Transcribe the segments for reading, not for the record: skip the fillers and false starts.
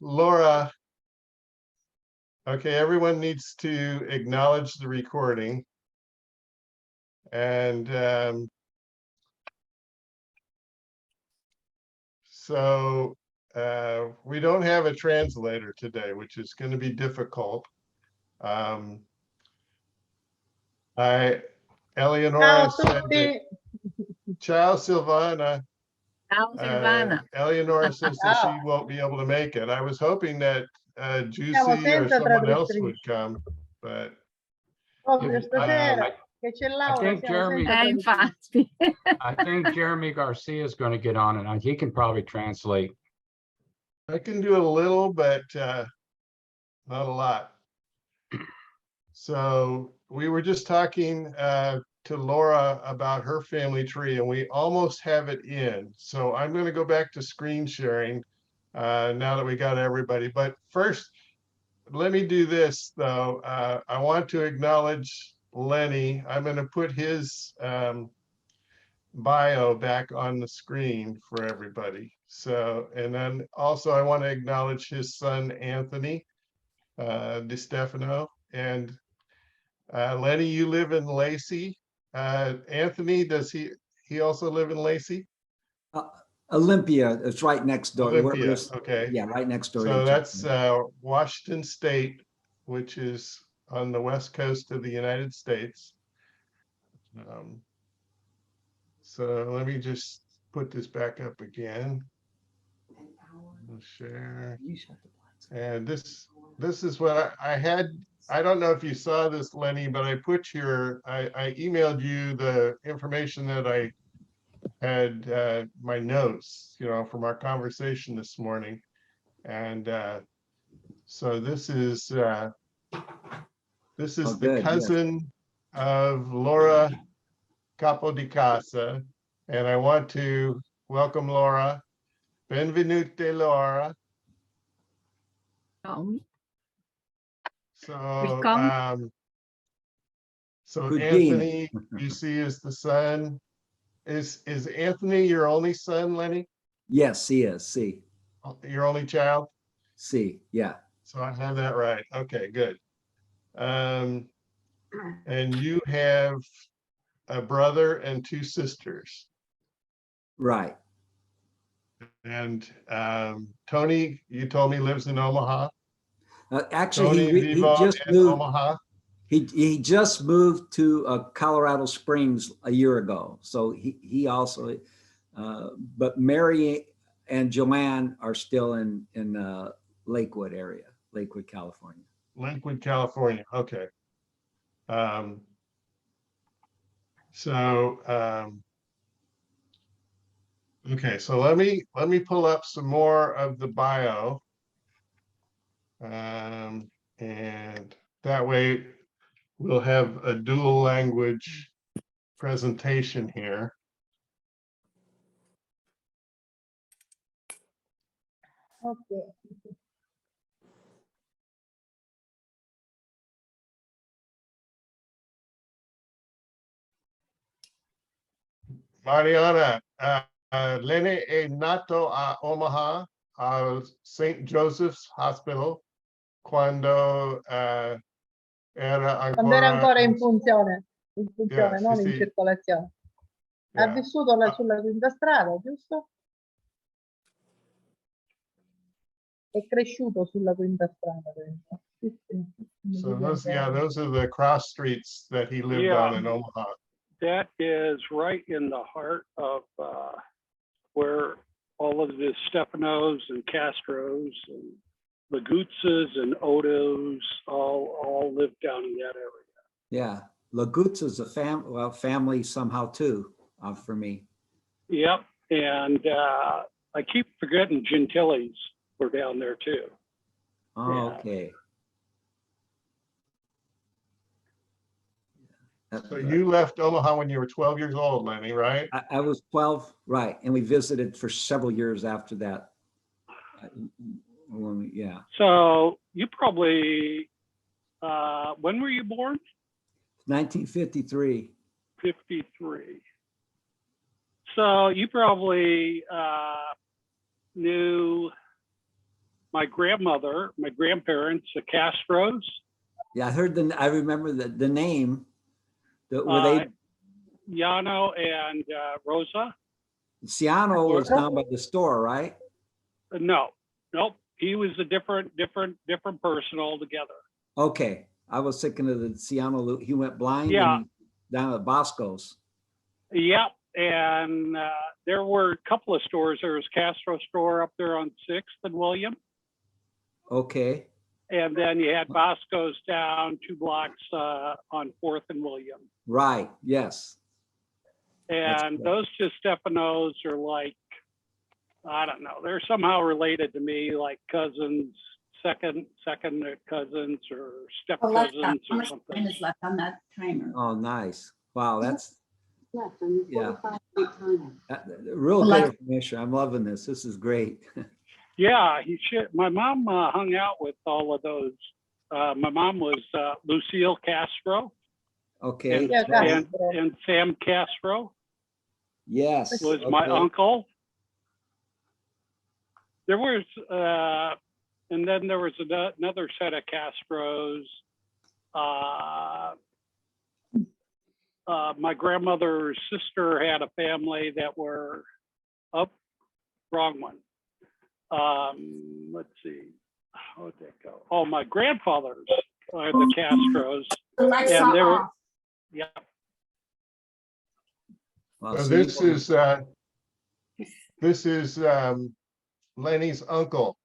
Laura, okay, everyone needs to acknowledge the recording. And so we don't have a translator today, which is going to be difficult. Eleonora said that, ciao Silvana. Ciao, Silvana. Eleonora says that she won't be able to make it. I was hoping that Juicy or someone else would come, but I think Jeremy. Infatti. I think Jeremy Garcia is going to get on, and he can probably translate. I can do a little, but not a lot. So we were just talking to Laura about her family tree, and we almost have it in. So I'm going to go back to screen sharing now that we got everybody. But first, let me do this, though. I want to acknowledge Lenny. I'm going to put his bio back on the screen for everybody. So, and then also I want to acknowledge his son, Anthony Distefanos. And Lenny, you live in Lacey. Anthony, does he also live in Lacey? Olympia, it's right next door. Olympia, okay. Yeah, right next door. So that's Washington State, which is on the west coast of the United States. So let me just put this back up again. I'll share. And this is what I had. I don't know if you saw this, Lenny, but I put I emailed you the information that I had, my notes, from our conversation this morning. And so this is the cousin of Laura Capo di Casa, and I want to welcome Laura. Benvenute, Laura. So, Anthony, you see, is the son. Is Anthony your only son, Lenny? Yes, he is. See. Your only child? See, yeah. So I have that right. Okay, good. And you have a brother and two sisters. Right. And Tony, you told me, lives in Omaha. Actually, he just moved. Omaha. He just moved to Colorado Springs a year ago. So he also, but Mary and Joanne are still in Lakewood area, Lakewood, California. Lakewood, California. Okay. Okay, so let me pull up some more of the bio, and that way we'll have a dual language presentation here. Okay. Mariana, Lenny è nato a Omaha al St. Joseph's Hospital quando era ancora in funzione, non in circolazione. Ha vissuto sulla quinta strada, giusto? È cresciuto sulla quinta strada. So those are the cross streets that he lived on in Omaha. That is right in the heart of where all of the Distefanos and Castros and Lagutzas and Odos all live down in that area. Yeah, Lagutz is a family somehow too, for me. Yep, and I keep forgetting Gentilis were down there too. Oh, okay. So you left Omaha when you were 12 years old, Lenny, right? I was 12, right, and we visited for several years after that. Yeah. So you probably, when were you born? 1953. 53. So you probably knew my grandmother, my grandparents, the Castros. Yeah, I heard I remember the name. Were they, Yano and Rosa. Ciano was down by the store, right? No, nope. He was a different person altogether. Okay, I was thinking of the Ciano. He went blind. Yeah. And down at Bosco's. Yep. And there were a couple of stores. There was Castro store up there on 6th and William. Okay. And then you had Bosco's down 2 blocks on 4th and William. Right. Yes. And those Distefanos are like, I don't know, they're somehow related to me, like cousins, second cousins or step Alexa, cousins how or much time something. is left on that timer? Oh, nice. Wow, that's Left on your Yeah. 45-minute timer. real good Alexa. information. I'm loving this. This is great. Yeah, he should. My mom hung out with all of those. My mom was Lucille Castro Okay. and, Yeah, and, Castro. and Sam Castro Yes. was my okay. uncle. There was, and then there was another set of Castros. My grandmother's sister had a family that were wrong one. Let's see, how would that go? Oh, my grandfathers are the Castros. Alexa And they were, off. yeah, Well, So so this is Lenny's uncle,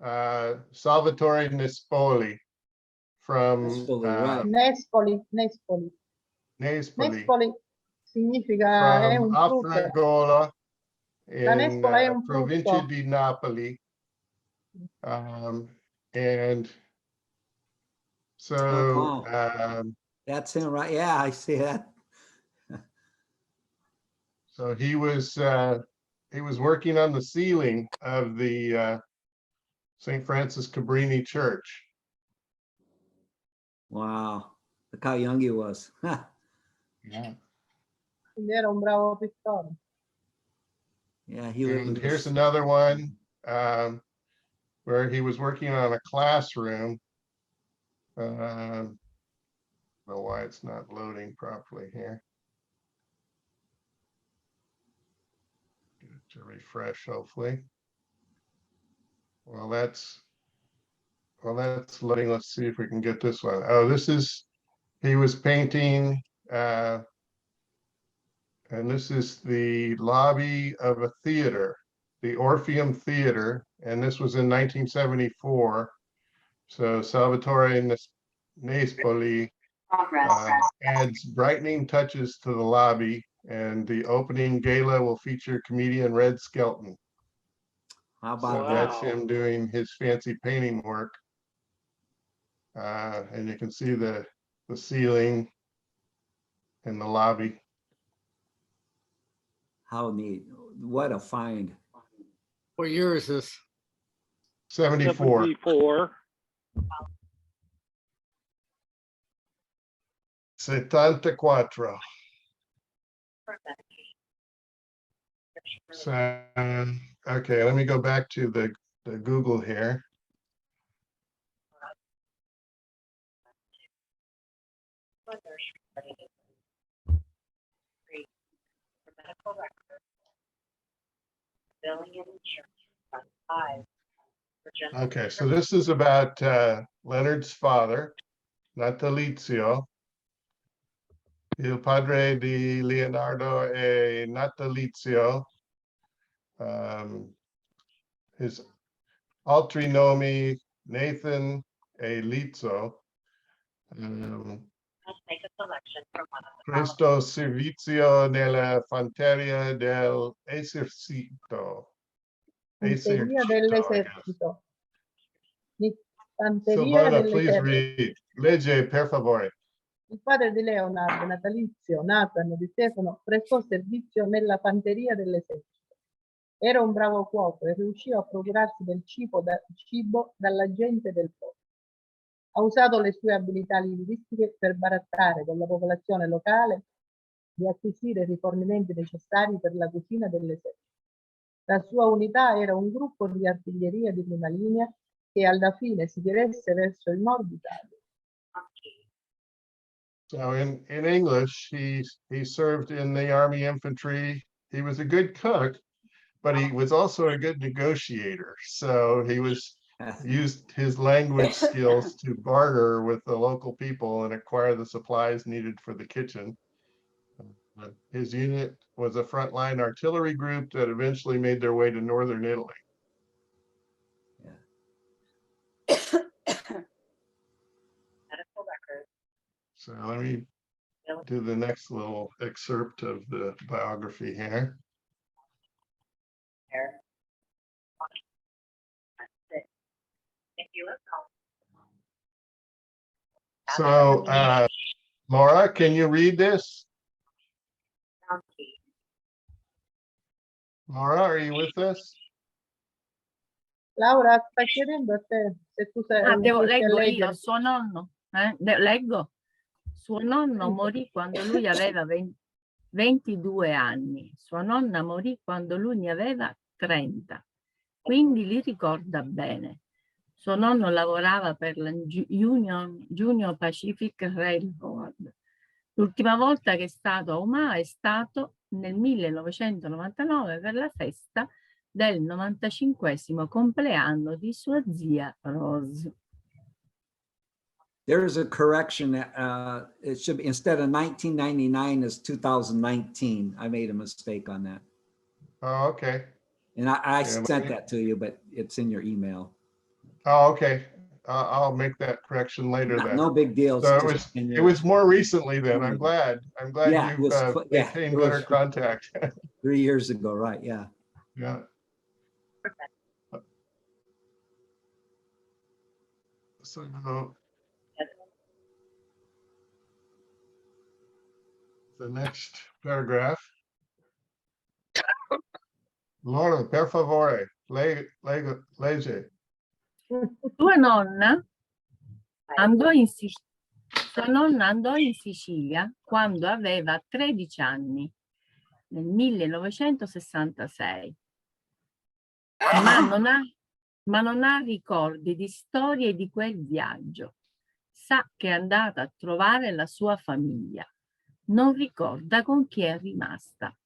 Salvatore Nespoli from Nespoli, right. Nespoli, Nespoli. Nespoli, Nespoli significa è from un frutto. Afrangola La in Nespola è un provincia frutto. di Napoli. And so Oh, wow. That's him, right? Yeah, I see that. so he was working on the ceiling of the St. Francis Cabrini Church. Wow. Look how young he was. Yeah. Quindi era un bravo pittore. Yeah, he lived in And here's this. another one where he was working on a classroom. Don't know why it's not loading properly here. Get it to refresh, hopefully. Well, that's loading. Let's see if we can get this one. Oh, he was painting, and this is the lobby of a theater, the Orpheum Theater, and this was in 1974. So Salvatore Nespoli Progress. adds brightening touches to the lobby, and the opening gala will feature comedian Red Skelton. How So about that's that? him doing his fancy painting work. And you can see the ceiling in the lobby. How neat. What a find. What year is this? 74. 74. 74. So, okay, let me go back to the Google here. Okay, so this is about Leonard's father, Natalizio. Il padre di Leonardo e Natalizio. His altri nomi, Nathan e Lizzo. Presto servizio nella fanteria dell'esercito. Fanteria dell'esercito. Fanteria Silvana, please dell'esercito. read. Legge, per favore. Il padre di Leonardo, Natalizio, Nathan di Stefano, prestò servizio nella fanteria dell'esercito. Era un bravo cuoco e riuscì a procurarsi del cibo dalla gente del popolo. Ha usato le sue abilità linguistiche per barattare con la popolazione locale di acquisire i rifornimenti necessari per la cucina dell'esercito. La sua unità era un gruppo di artiglieria di prima linea che alla fine si diresse verso il nord Italia. So in English, he served in the Army infantry. He was a good cook, but he was also a good negotiator. So he used his language skills to barter with the local people and acquire the supplies needed for the kitchen. His unit was a frontline artillery group that eventually made their way to northern Italy. So let me do the next little excerpt of the biography here. So, Laura, can you read this? Laura, are you with us? Laura, sta chiedendo a te se tu sei Leggo leggere. io, suo nonno, leggo. Suo nonno morì quando lui aveva 22 anni, sua nonna morì quando lui ne aveva 30, quindi li ricorda bene. Suo nonno lavorava per la Union Pacific Railroad. L'ultima volta che è stato a Omaha è stato nel 1999 per la festa del 95esimo compleanno di sua zia Rose. There is a correction. It should be, instead of 1999 is 2019. I made a mistake on that. Oh, okay. And I Yeah, sent that to you, but it's in your email. Oh, okay. I'll make that correction later then. No big deal. So it was more recently then. I'm glad Yeah, it you've was, yeah, maintained it was better contact. 3 years ago, right? Yeah. Yeah. So the next paragraph. Laura, per favore, legge. Sua nonna andò in Sua nonna andò in Sicilia quando aveva 13 anni, nel 1966, ma non ha ricordi di storie di quel viaggio. Sa che è andata a trovare la sua famiglia. Non ricorda con chi è rimasta.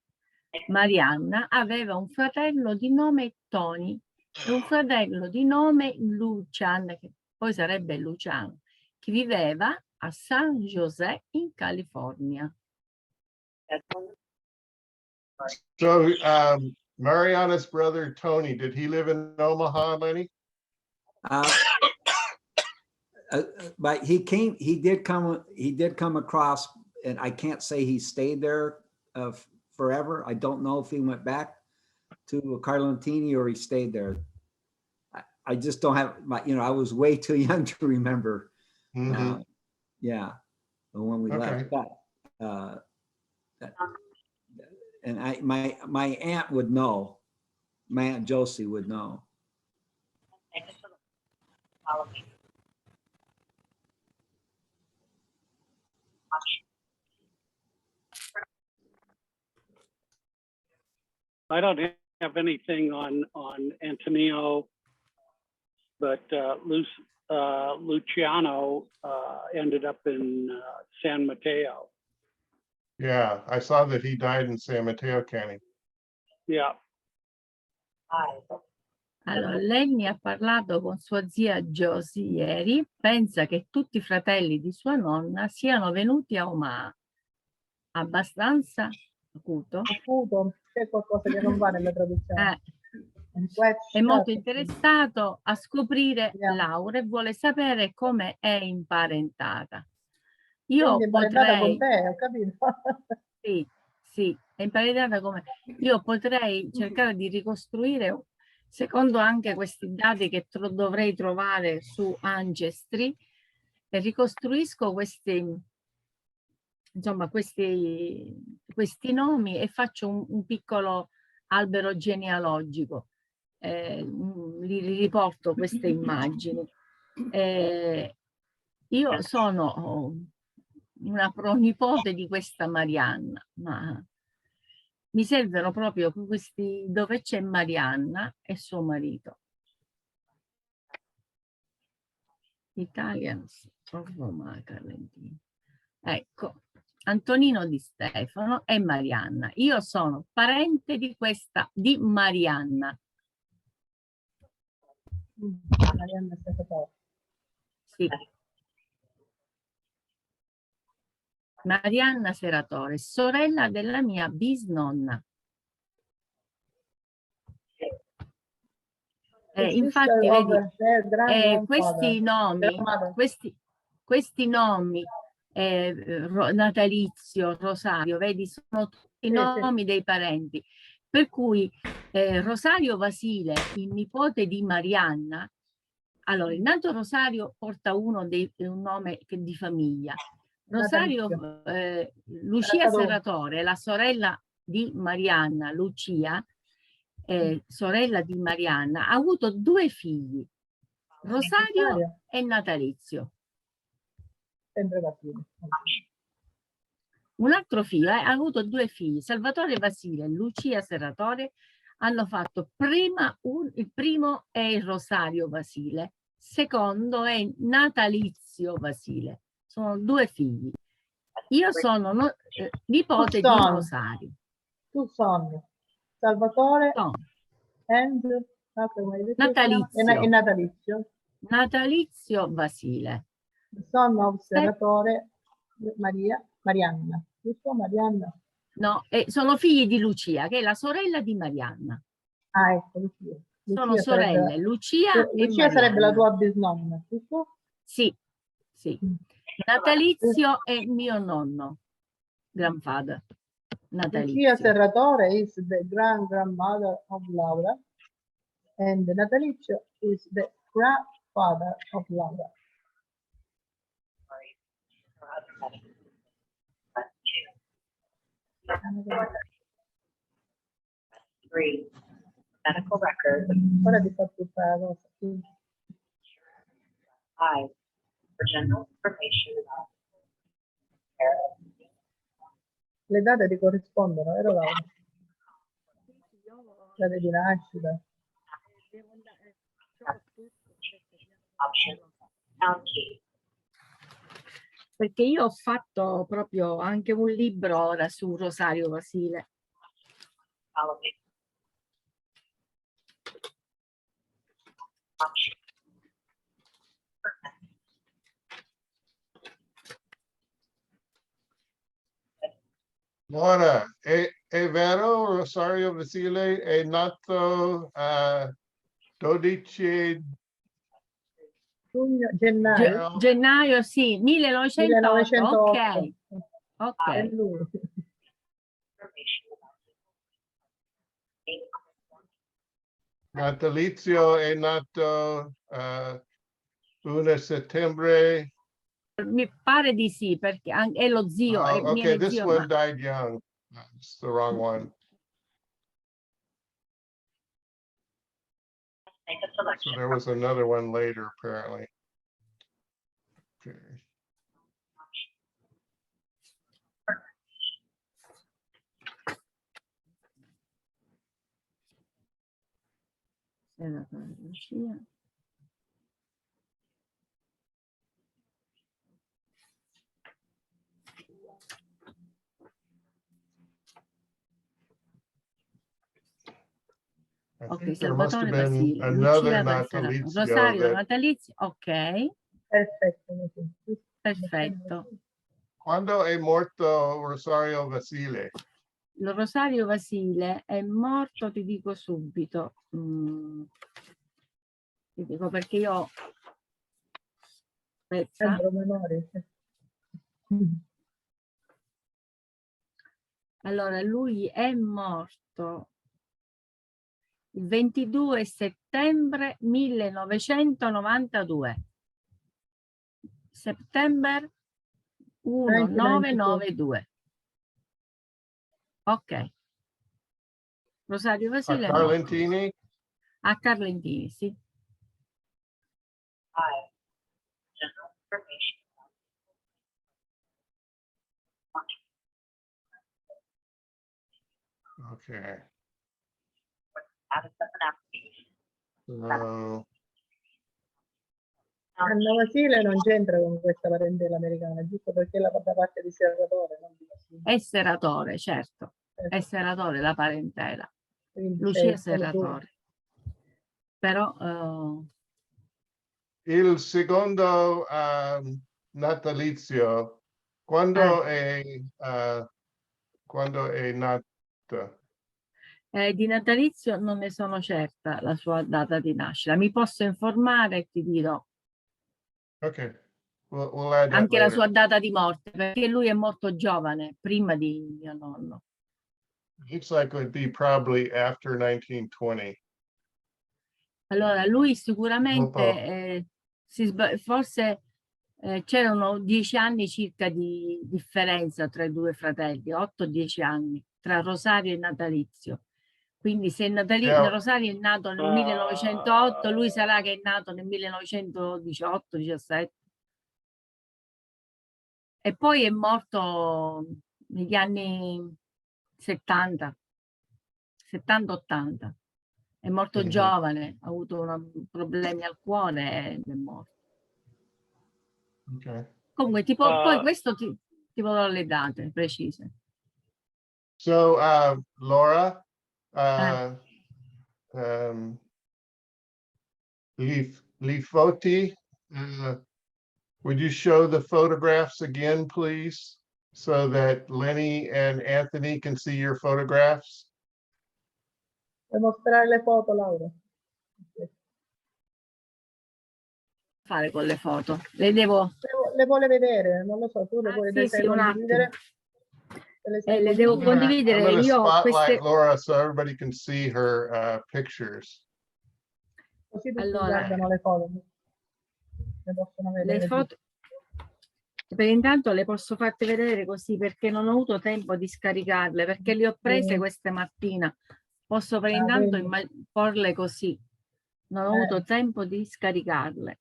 Marianna aveva un fratello di nome Tony e un fratello di nome Lucian, che poi sarebbe Luciano, che viveva a San José in California. So Mariana's brother Tony, did he live in Omaha, Lenny? But he did come across, and I can't say he stayed there forever. I don't know if he went back to Carlentini or he stayed there. I just don't have I was way too young to remember. Mm-hmm. Yeah, when we left. But, and my aunt would know. My Aunt Josie would know. I don't have anything on Antonio, but Luciano ended up in San Mateo. Yeah, I saw that he died in San Mateo County. Yeah. Allora, Lenny ha parlato con sua zia Josie ieri, pensa che tutti i fratelli di sua nonna siano venuti a Omaha. Abbastanza acuto. C'è qualcosa che non va nella traduzione. È molto interessato a scoprire Laura e vuole sapere come è imparentata. Io imparentata con potrei... te, ho capito. Sì, è imparentata come... Io potrei cercare di ricostruire, secondo anche questi dati che dovrei trovare su Ancestry, e ricostruisco questi nomi e faccio un piccolo albero genealogico. Li riporto queste immagini. Io sono una pronipote di questa Marianna, ma mi servono proprio questi dove c'è Marianna e suo marito. Italians of Roma, Carlentino. Ecco, Antonino Distefano e Marianna. Io sono parente di Marianna. Marianna Serratore. Sì. Marianna Serratore, sorella della mia bisnonna. Infatti, vedi, questi nomi, natalizio, Rosario, vedi, sono tutti i nomi dei parenti. Per cui Rosario Vasile, il nipote di Marianna, allora, intanto Rosario porta un nome di famiglia. Rosario, Lucia Serratore, la sorella di Marianna, Lucia, sorella di Marianna, ha avuto 2 figli, Rosario e Natalizio. Sempre Vasile. Un altro figlio, ha avuto 2 figli, Salvatore Vasile e Lucia Serratore. Hanno fatto il primo è il Rosario Vasile, secondo è Natalizio Vasile. Sono 2 figli. Io sono nipote di Rosario. Tu sono Salvatore e Natalizio. Natalizio Vasile. Sono Serratore Marianna. Giusto, Marianna? No, sono figli di Lucia, che è la sorella di Marianna. Ah, ecco, Lucia. Sono sorelle, Lucia e Lucia Marianna. sarebbe la tua bisnonna, giusto? Sì, sì. Natalizio è mio nonno, grandfather. Lucia Serratore is the grandmother of Laura, and Natalizio is the grandfather of Laura. Medical record. Ora ti fa tutta la cosa. 5. For general information about Le date ti corrispondono, vero Laura? Date di nascita. option county. Perché io ho fatto proprio anche un libro ora su Rosario Vasile. Following. Option. Laura, è vero Rosario Vasile è nato 12 gennaio? Gennaio, sì, 1908. Ok, ok. È lui. Natalizio è nato 1 settembre. Mi pare di sì, perché è lo zio. Okay, this zio, one died young. It's the wrong one. Make a selection. So there was another one later, apparently. Okay. Ok, Salvatore Vasile, another Lucia natalizio Rosario that... Natalizio, ok. Perfetto. Perfetto. Quando è morto Rosario Vasile? Il Rosario Vasile è morto, ti dico subito. Ti dico perché io... Aspetta. Allora, lui è morto il 22 settembre 1992. Settembre 1992. Ok. Rosario Vasile A Carlentini? A Carlentini, sì. 5. General information. Okay. Status of an application. So, A Nuova Sile non c'entra con questa parentela americana, giusto perché la da parte di Serratore, non di Basile. È Serratore, certo. È Serratore la parentela. Quindi Lucia sei solo tu. Serratore. Però il secondo natalizio, quando è nato? di natalizio non ne sono certa la sua data di nascita. Mi posso informare e ti dirò Okay, we'll add that anche la later. sua data di morte, perché lui è morto giovane, prima di mio nonno. Looks like it would be probably after 1920. Allora, lui sicuramente, Dopo. forse c'erano 10 anni circa di differenza tra i due fratelli, 8-10 anni, tra Rosario e natalizio. Quindi se Yeah. Rosario è nato nel 1908, lui sarà che è nato nel 1918-17. E poi è morto negli anni 70, 70-80. È morto giovane, ha avuto problemi al cuore ed è morto. Okay. Comunque, poi questo ti darò le date precise. So, Laura, li foti, would you show the photographs again, please? So that Lenny and Anthony can see your photographs? Puoi mostrare le foto, Laura? Fare con le foto. Le vuole vedere, non lo so, tu le vuoi sì, un condividere? le devo condividere. I'm gonna Io spotlight Laura so everybody can see her pictures. Così tutti allora, guardano le foto. Le possono vedere. Le foto, per intanto le posso farti vedere così perché non ho avuto tempo di scaricarle, perché le ho prese questa mattina. Posso per intanto porle così. Non ho avuto tempo di scaricarle.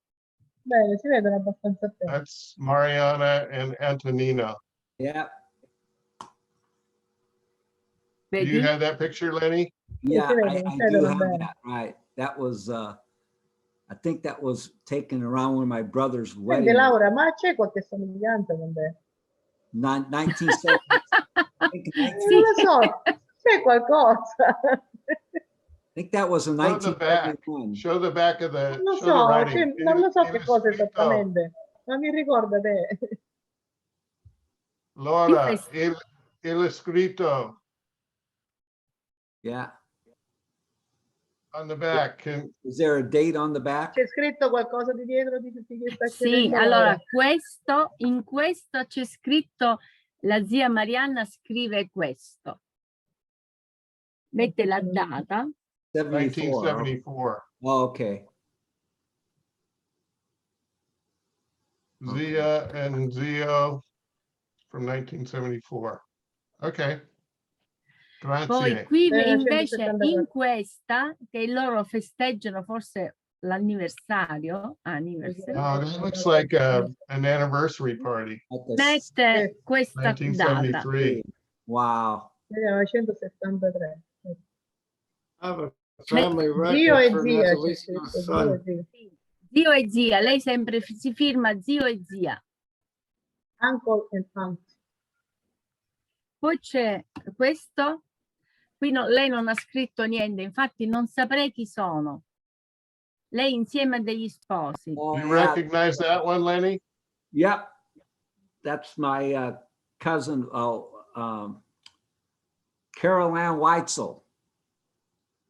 Bene, si vedono abbastanza bene. That's Mariana and Antonino. Yeah. Do you have that picture, Lenny? Yeah, I do have that, right. That was, I think that was taken around when my brother's wedding. Senti, Laura, ma c'è qualche somiglianza con te? 1970. Non lo so, c'è qualcosa. I think that was in Show the back. 1971. Show the back of the. Non lo show the so, writing. non lo so che cosa Scritto. esattamente, ma mi ricorda te. Laura, il scritto Yeah. on the back. Is there a date on the back? C'è scritto qualcosa di dietro di tutti che sta Sì, chiedendo, allora Laura? in questo c'è scritto, la zia Marianna scrive questo. Mette la data. 1974. Oh, okay. Zia and Zio from 1974. Ok. Grazie. Poi qui invece in questa, che loro festeggiano forse l'anniversario. Oh, this looks like an anniversary party. Mette questa data. 1973. Wow. 1973. I have a family Zio record e for zia. Natalisio's son. Zio e zia, lei sempre si firma zio e zia. Uncle and aunt. Poi c'è questo, qui lei non ha scritto niente, infatti non saprei chi sono. Lei insieme a degli sposi. You recognize that one, Lenny? Yep. That's my cousin, Carol Ann Weitzel.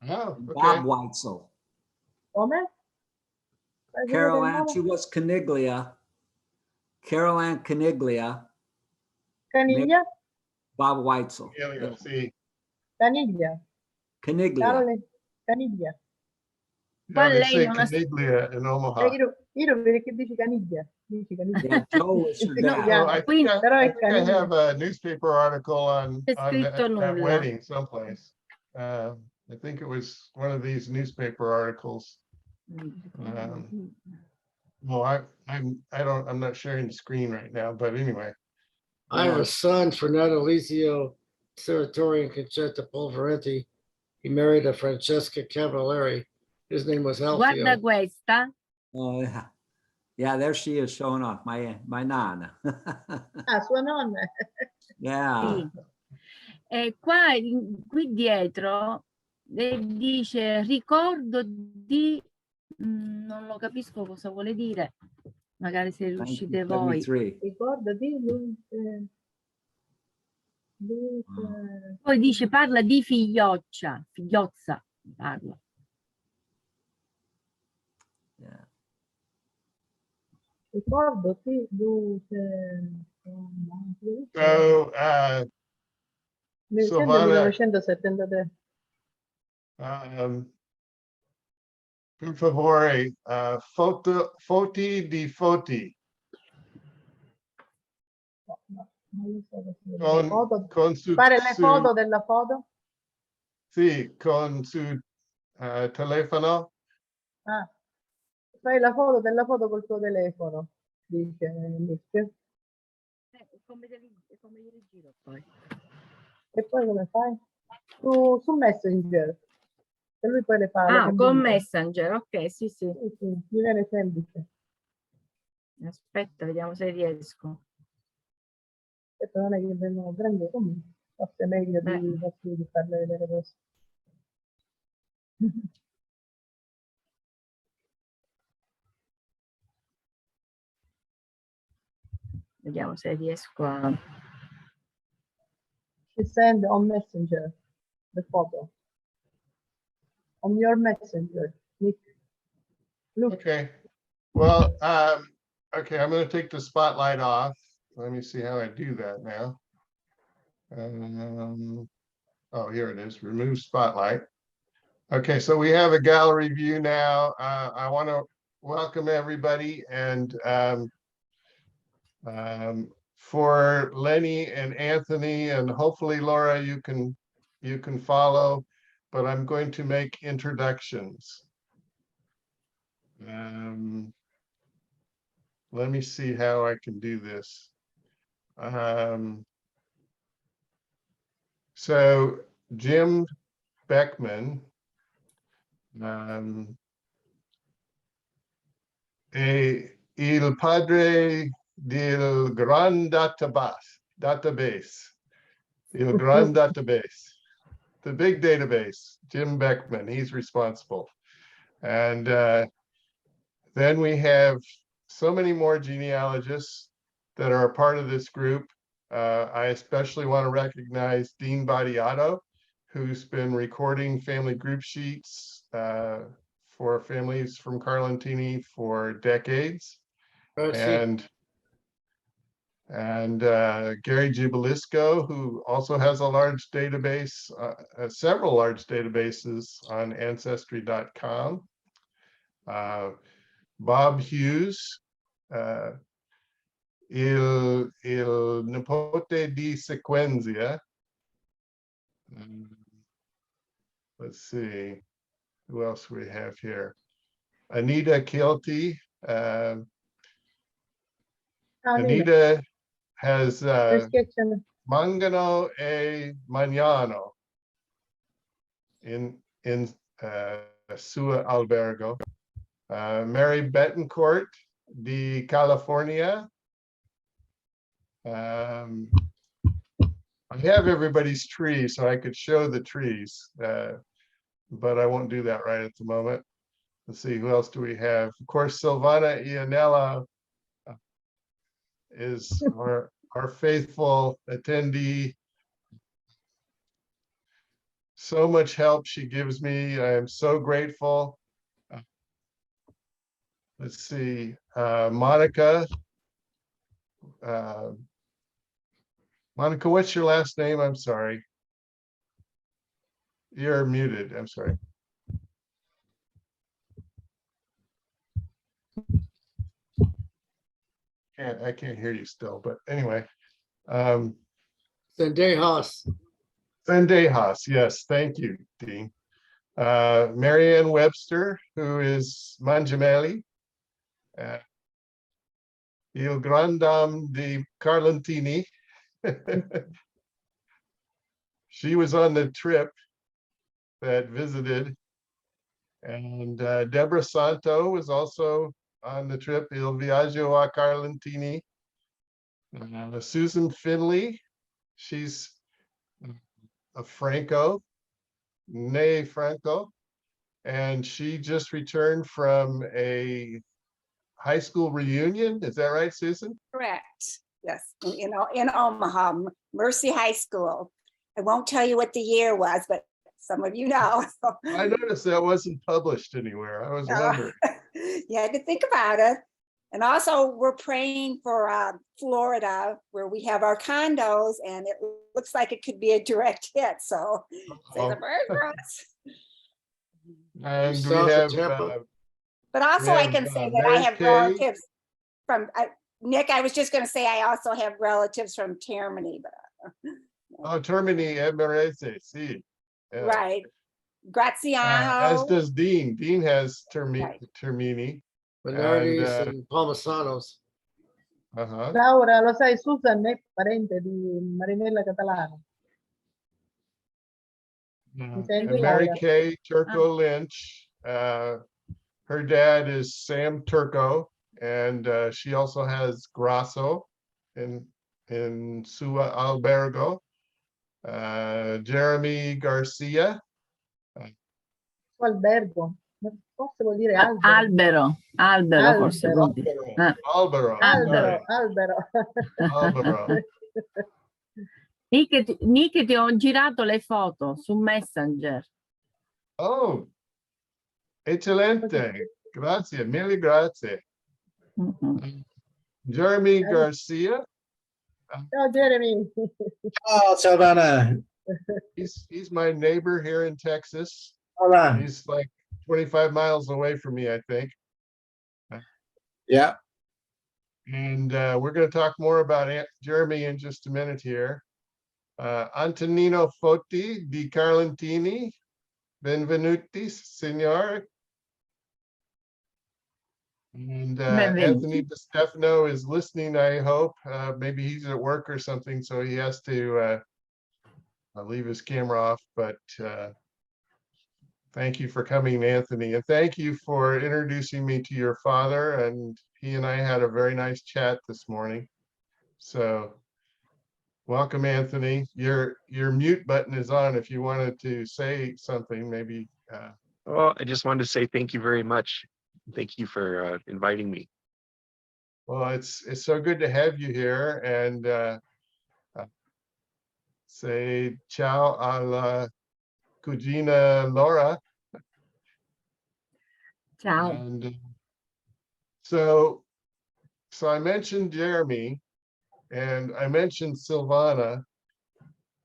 Oh, okay. Bob Weitzel. Come? Carol Ann, she was Caniglia. Carol Ann Caniglia. Caniglia? Bob Weitzel. Yeah, see. Caniglia. Caniglia. Caniglia. No, they say Caniglia in Omaha. Io non vedo che dici Caniglia. Dici Caniglia. Yeah, Joe was her dad. No, I think I Caniglia. have a newspaper article on that wedding someplace. I think it was one of these newspaper articles. Well, I'm not sharing the screen right now, but anyway. I have a son for Natalizio Serratore and Concetta Polveretti. He married a Francesca Cavallari. His name was Guarda Alfio. questa. Oh, yeah. Yeah, there she is showing off, my nana. Ah, sua nonna. Yeah. Sì. E qua, qui dietro, dice ricordo di, non lo capisco cosa vuole dire, magari se riuscite voi. 1973. Ricordati, Poi dice parla di figlioccia, figliozza, parla. Yeah. ricordati, So, dicembre Silvana, 1973. per favore, foti di foti. No, non lo so cosa dire. Con, Foto- con su, fare le su- foto della foto? sì, con su telefono. Ah, fai la foto della foto col tuo telefono, dice Nick. Come glieli giro poi? E poi come fai? Su Messenger. E lui poi le fa. le Ah, con combina. Messenger, ok, sì, sì. Sì, sì, mi viene semplice. Aspetta, vediamo se riesco. Questo non è che vengono grandi comunque. Forse è meglio Beh. di farle vedere così. Vediamo se riesco a... She send on Messenger the photo. On your Messenger, Nick. Look. Okay. Well, okay, I'm going to take the spotlight off. Let me see how I do that now. Oh, here it is. Remove spotlight. Okay, so we have a gallery view now. I want to welcome everybody, and for Lenny and Anthony, and hopefully Laura, you can follow, but I'm going to make introductions. Let me see how I can do this. So Jim Beckman, il padre del gran database, il gran database, the big database, Jim Beckman, he's responsible. And then we have so many more genealogists that are a part of this group. I especially want to recognize Dean Badiato, who's been recording family group sheets for families from Carlentini for decades. And Gary Gibilisco, who also has a large database, several large databases on Ancestry.com. Bob Hughes, il nipote di Sequenza. Let's see, who else we have here? Anita Kilty. Anita has Mangano e Magnano in Sua Albergo. Mary Betancourt di California. I have everybody's tree, so I could show the trees, but I won't do that right at the moment. Let's see, who else do we have? Of course, Silvana Ianella is our faithful attendee. So much help she gives me. I am so grateful. Let's see, Monica. Monica, what's your last name? I'm sorry. You're muted. I'm sorry. I can't hear you still, but anyway. Zendejas. Zendejas, yes, thank you, Dean. Marianne Webster, who is Mangiamelli. Il Grandam di Carlentini. she was on the trip that visited. And Deborah Santo was also on the trip, Il Viaggio a Carlentini. Susan Finley, she's a Franco, née Franco, and she just returned from a high school reunion. Is that right, Susan? Correct. Yes, in Omaha, Mercy High School. I won't tell you what the year was, but some of you know. I noticed that wasn't published anywhere. I was wondering. You had to think about it. And also we're praying for Florida, where we have our condos, and it looks like it could be a direct hit. So say the prayer for us. And we South of have, Tampa. But also I can say that I Mary have Kay. relatives from, Nick, I was just going to say I also have relatives from Termini. But, Oh, Termini Emerese, see. Yeah. right. Graziano. As does Dean. Dean has Right. Termini. Bernardis And, and Palmasanos. Laura, lo sai, Susan è parente di Marinella Catalano. Mi senti, And Mary Laura? Kay Turco Lynch. Her dad is Sam Turco, and she also has Grasso in Sua Albergo. Jeremy Garcia. Albergo. Forse vuol dire albero. Albero forse vuol dire. Albero. Albero, Albero. albero. Albero. Nick, ti ho girato le foto su Messenger. Oh, eccellente. Grazie, mille grazie. Jeremy Garcia. Ciao, Jeremy. Oh, Silvana. He's my neighbor here in Texas. Hola. He's like 25 miles away from me, I think. Yeah. And we're going to talk more about Jeremy in just a minute here. Antonino Foti di Carlentini. Benvenuti, signor. And Anthony Distefano is listening, I hope. Maybe he's at work or something, so he has to leave his camera off. But thank you for coming, Anthony. And thank you for introducing me to your father. And he and I had a very nice chat this morning. So welcome, Anthony. Your mute button is on if you wanted to say something, maybe. Well, I just wanted to say thank you very much. Thank you for inviting me. Well, it's so good to have you here, and say ciao alla cugina Laura. Ciao. And so I mentioned Jeremy and I mentioned Silvana.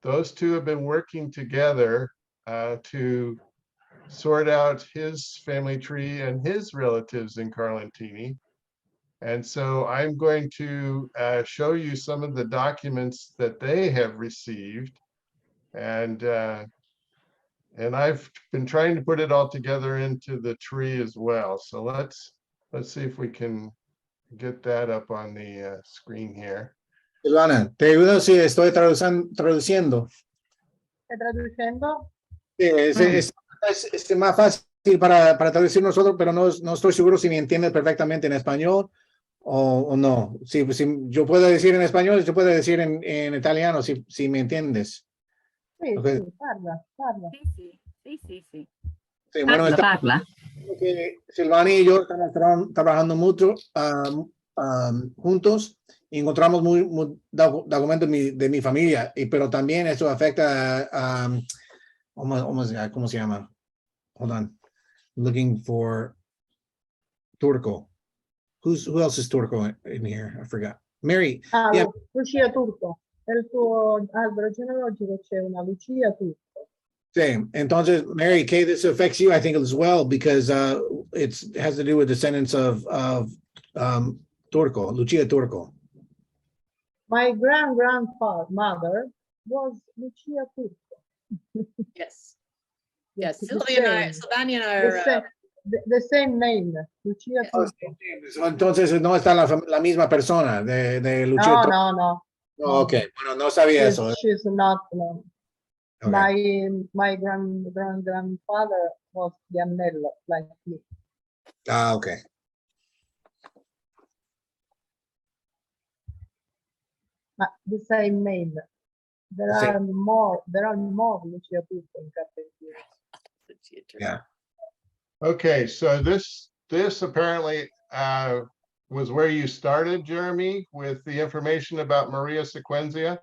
Those two have been working together to sort out his family tree and his relatives in Carlentini. And so I'm going to show you some of the documents that they have received. And I've been trying to put it all together into the tree as well. So let's see if we can get that up on the screen here. Silvana, te ayudo si estoy traduciendo. ¿Estás traduciendo? Sí, es más fácil para traducir nosotros, pero no estoy seguro si me entiendes perfectamente en español o no. Si yo puedo decir en español, yo puedo decir en italiano, si me entiendes. Sí, Okay. sí, parla. Sí. Sí, bueno, Parla. Silvana y yo estamos trabajando mucho juntos y encontramos muy documentos de mi familia, pero también eso afecta a ¿cómo se llama? Hold on. Looking for Turco. Who else is Turco in here? I forgot. Mary. Yeah. Lucia Turco. Nel tuo albero genealogico c'è una Lucia Turco. Same. Entonces, Mary Kay, this affects you, I think, as well, because it has to do with descendants of Turco, Lucia Turco. My grandmother was Lucia Turco. Yes. Yes. Sylvania and I are the same name, Lucia Turco. Entonces, no está la misma persona de Lucia Turco. No. Ok, bueno, no sabía eso. She's not. No. Okay. My grandfather was Giannello, like me. Ah, okay. But the same name. There The same. are more Lucia Turco in Carpentier. Yeah. Okay, so this apparently was where you started, Jeremy, with the information about Maria Sequenzia.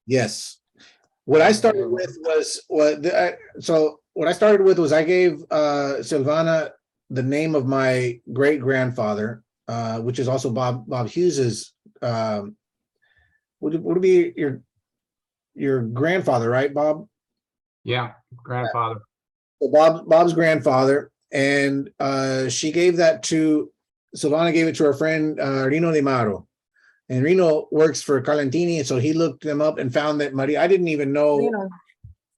Yes. What I started with was what I started with was I gave Silvana the name of my great grandfather, which is also Bob Hughes's. Would it be your grandfather, right, Bob? Yeah, grandfather. So Bob's grandfather, and she gave that to Silvana, gave it to her friend Rino De Maro. And Reno works for Carlentini, so he looked them up and found that Maria. I didn't even know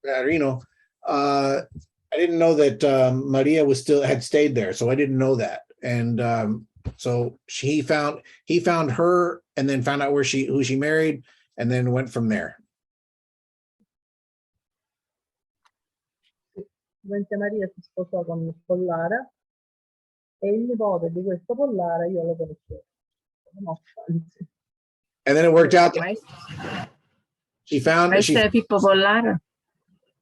Reno. I didn't know that Maria had stayed there, so I didn't know that. And so he found her, and then found out who she married, and then went from there. Maria si sposò con Pollara e il nipote di questo Pollara io lo conoscevo. And then it worked out. She Pippo Pollara?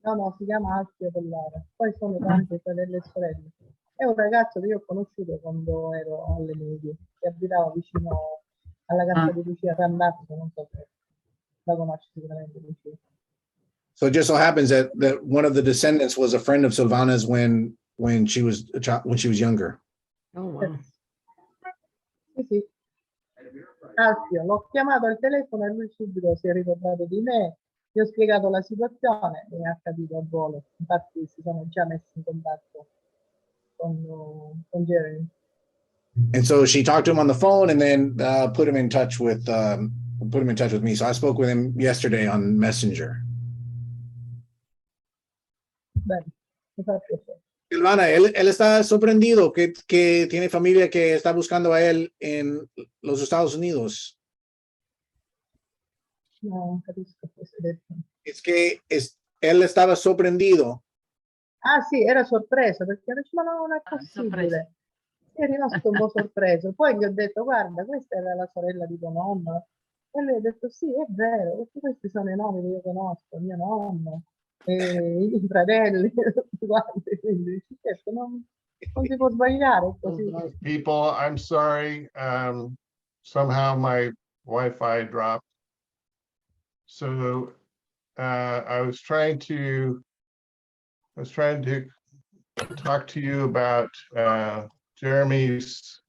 No, si chiama Alfio Pollara. Poi sono tante fratelli e sorelle. È un ragazzo che io ho conosciuto quando ero alle medie, che abitava vicino alla casa di Lucia Randazzo, non so se la conosci sicuramente Lucia. So it just so happens that one of the descendants was a friend of Silvana's when she was younger. Oh, wow. Sì. Alfio, l'ho chiamato al telefono e lui subito si è ricordato di me, gli ho spiegato la situazione e ha capito a volo. Infatti si sono già messi in contatto con Jeremy. And so she talked to him on the phone, and then put him in touch with me. So I spoke with him yesterday on Messenger. Bene, mi fa piacere. Silvana, él está sorprendido que tiene familia que está buscando a él en los Estados Unidos. No, non capisco cosa hai detto. Es que él estaba sorprendido. Ah sì, era sorpreso perché dice, ma no, non è possibile. È rimasto un po' sorpreso. Poi gli ho detto, guarda, questa era la sorella di tuo nonno. E lui ha detto, sì, è vero, perché questi sono i nomi che io conosco, mio nonno, i fratelli, guarda, quindi certo, non si può sbagliare così. People, I'm sorry. Somehow my Wi-Fi dropped. So I was trying to talk to you about Jeremy's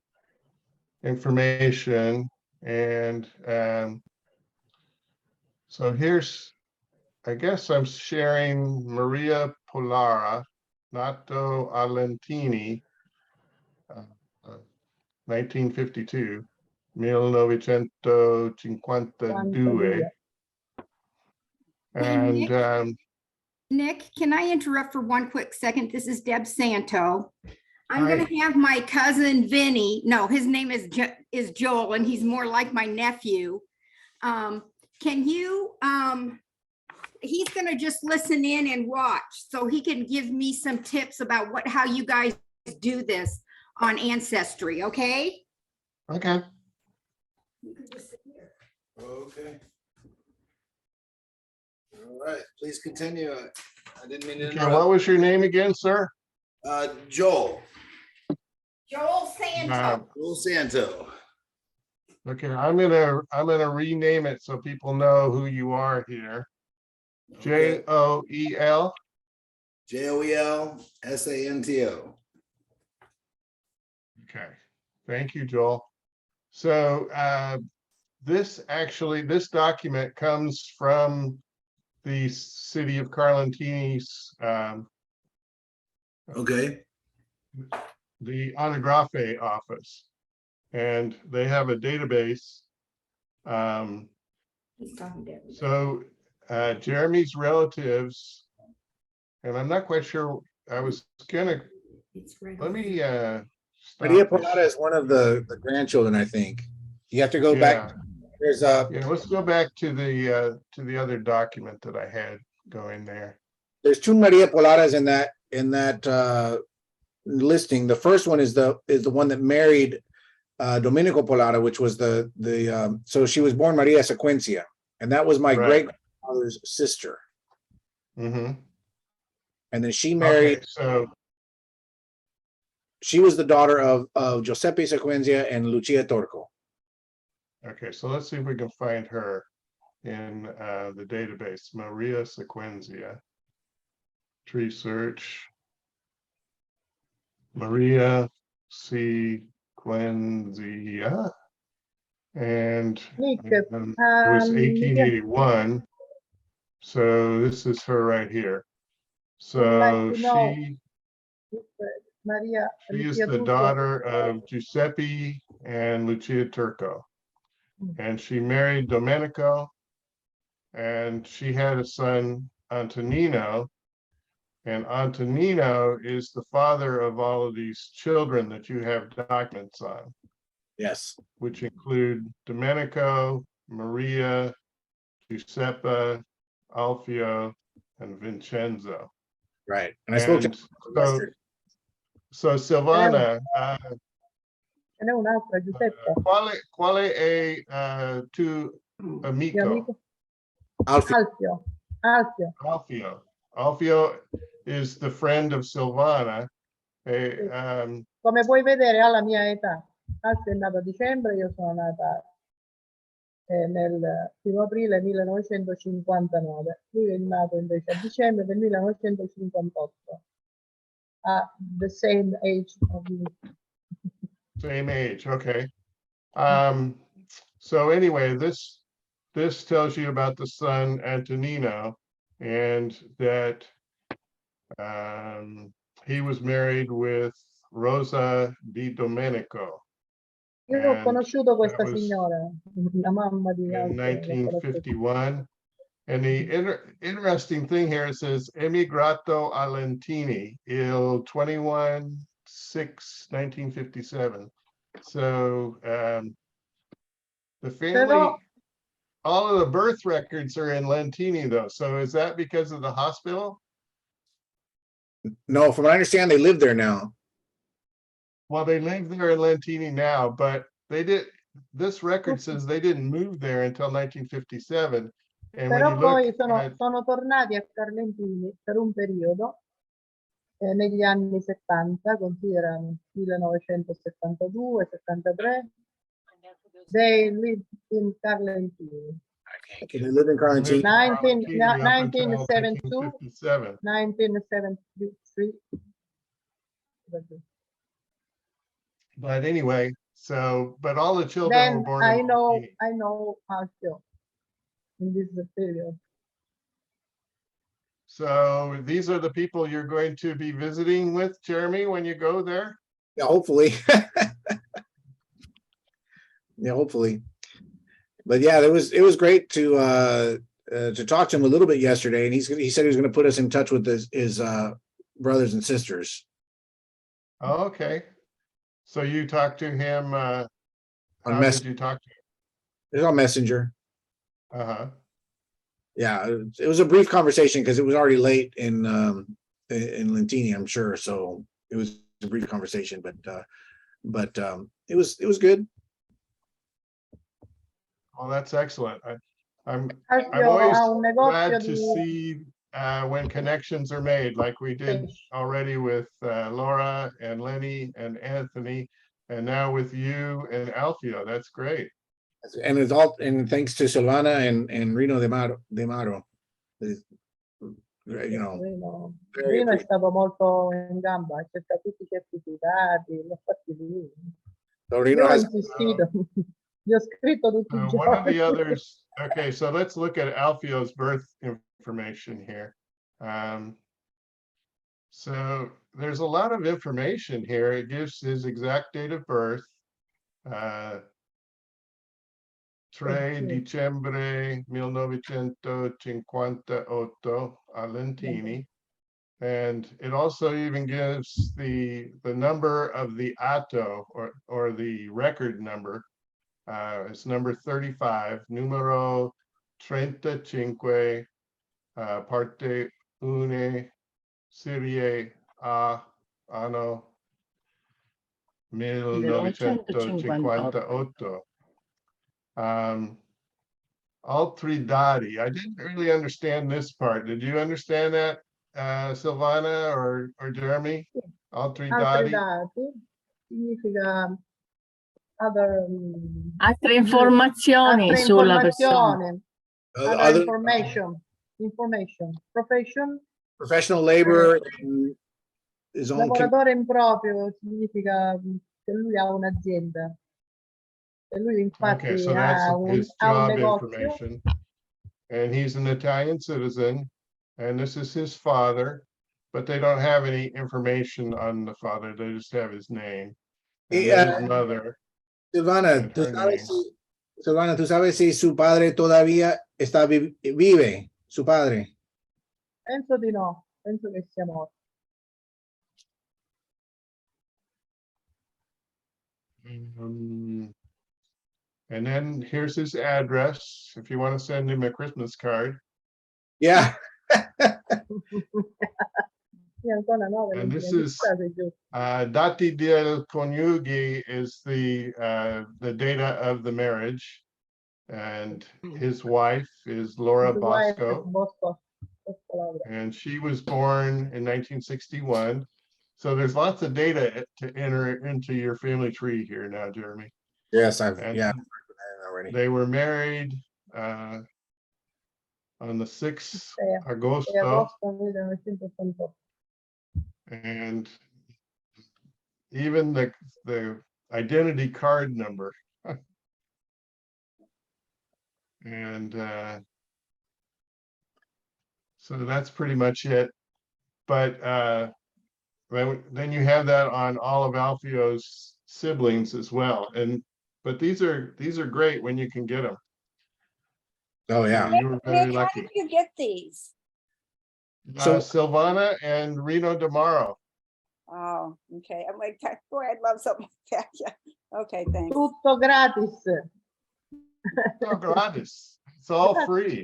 information, and so I guess I'm sharing Maria Pollara, Nato Alentini, 1952, 1952. And Nick, can I interrupt for one quick second? This is Deb Santo. I'm Hi. going to have my cousin Vinny. No, his name is Joel, and he's more like my nephew. Can you? He's going to just listen in and watch, so he can give me some tips about how you guys do this on Ancestry. Okay. Okay. You can just sit here. Okay. All right, please continue. I didn't mean to Okay, what was your name again, sir? Joel. Joel Santo. Joel Santo. Okay, I'm gonna rename it so people know who you are here. Joel. Joel Santo. Okay, thank you, Joel. So this document comes from the city of Carlentini's Okay. the Anagrafe office, and they have a database. So Jeremy's relatives, and I'm not quite sure, I was gonna, let me Maria Pollara is one of the grandchildren, I think. You have to go back. There's yeah, let's go back to the other document that I had, going there. There's two Maria Pollaras in that listing. The first one is the one that married Domenico Pollara, which was so she was born Maria Sequencia, and that was my Right. great-grandmother's sister. Mm-hmm. And then she married. Okay, so She was the daughter of Giuseppe Sequenzia and Lucia Torco. okay, so let's see if we can find her in the database. Maria Sequenzia. Tree search. Maria Sequenzia. And Nick, it was 1881. So this is her right here. would like So to know she if Maria is Lucia the Turco- daughter of Giuseppe and Lucia Turco. And she married Domenico, and she had a son, Antonino. And Antonino is the father of all of these children that you have documents on, Yes. which include Domenico, Maria, Giuseppe, Alfio, and Vincenzo. Right. And I spoke to And so Silvana, Ce n'è un'altra, Giuseppe. quale è tu Mio amico? amico Alfio. Alfio. Alfio is the friend of Silvana. Come puoi vedere ha la mia età. Alfio è nato a dicembre, io sono nata nel 1° aprile 1959. Lui è nato invece a dicembre del 1958. Ha the same age of me. Same age, okay. So anyway, this tells you about the son Antonino, and that he was married with Rosa Di Domenico. Io ho And conosciuto questa that was signora, la mamma di in Alfio. 1951. And the interesting thing here, it says emigrato a Lentini il 21/6/1957. So the family, all of the birth records are in Lentini though. So is that because of the hospital? No, from what I understand, they live there now. Well, they live there in Lentini now, but this record says they didn't move there until 1957. And when you Però poi look at, sono tornati a Carlentini per un periodo negli anni 70, considerano 1972, 73. They lived in Carlentini. They live in Carlentini. 1972, 1973. but anyway, so, but all the children were Then born I in know Lentini. Alfio in this period. So these are the people you're going to be visiting with, Jeremy, when you go there? Yeah, hopefully. Yeah, hopefully. But yeah, it was great to talk to him a little bit yesterday, and he said he was going to put us in touch with his brothers and sisters. Oh, okay. So you talked to him, how did you talk to him? It's on Messenger. Uh-huh. Yeah, it was a brief conversation because it was already late in Lentini, I'm sure. So it was a brief conversation, but it was good. Well, that's excellent. I'm Alfio always ha un negozio glad to di see when connections are made, like we did already with Laura and Lenny and Anthony, and now with you and Alfio. That's great. And it's all, and thanks to Silvana and Rino De Maro. You know, Rino è stato molto in gamba, ha cercato tutti i certificati, li ha fatti lui. so Rino Io ho has, insistito, gli ho scritto tutti i One of the giorni. others, okay, so let's look at Alfio's birth information here. So there's a lot of information here. It gives his exact date of birth. 3 dicembre 1958 a Lentini. And it also even gives the number of the atto or the record number. It's number 35, numero 35 parte une serie a anno 1958. Altri dati. I didn't really understand this part. Did you understand that, Silvana or Jeremy? Altri Altri dati. dati significa other, Altre informazioni altre sulla persona. informazioni, other information, profession, Professional labor, his own. lavoratore improprio significa che lui ha un'azienda. E lui infatti Okay, so that's ha un his job negozio. information. And he's an Italian citizen, and this is his father, but they don't have any information on the father. They just have his name. And then his mother. Silvana, and her name. Silvana, ¿tú sabes si su padre todavía vive? Su padre. Penso di no, penso che sia morto. And then here's his address, if you want to send him a Christmas card. Yeah. And this is dati del coniugi is the data of the marriage, and his wife is Laura Bosco, and she was born in 1961. So there's lots of data to enter into your family tree here now, Jeremy. Yes, And already. they were married on the 6th Agosto. And even the identity card number. And so that's pretty much it. But then you have that on all of Alfio's siblings as well. But these are great when you can get them. Oh yeah. So you were very Nick, how lucky. did you get these? So- Silvana and Reno Damaro. Oh, okay. I'm like, boy, I'd love something like that. Yeah. Okay, thanks. Tutto gratis. So gratis. It's all free.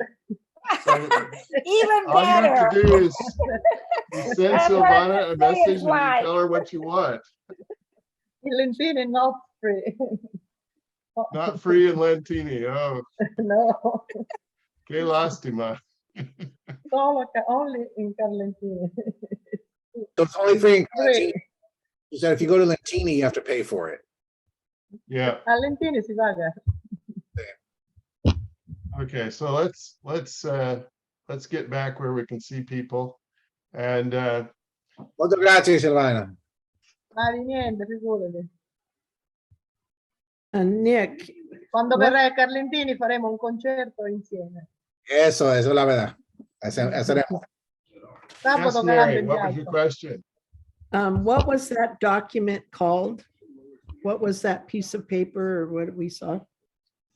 So Even all you have better. to do is you send That's what Silvana a I'm message saying, and you right. tell her what you want. Il lentino not free. Not free in Lentini. Oh, No, que lastima. only in Carlentini. So it's only free in Free. Lentini. He said if you go to Lentini, you have to pay for it. Yeah. A Lentini si paga. Okay, so let's get back where we can see people. And Molto grazie, Silvana. Ma di niente, figurati. Nick, Quando What? verrai a Carlentini faremo un concerto insieme. Eso es la verdad. Haceremos. Sabato yes, Mary, canto in what was your piazza. question? what was that document called? What was that piece of paper or what we saw?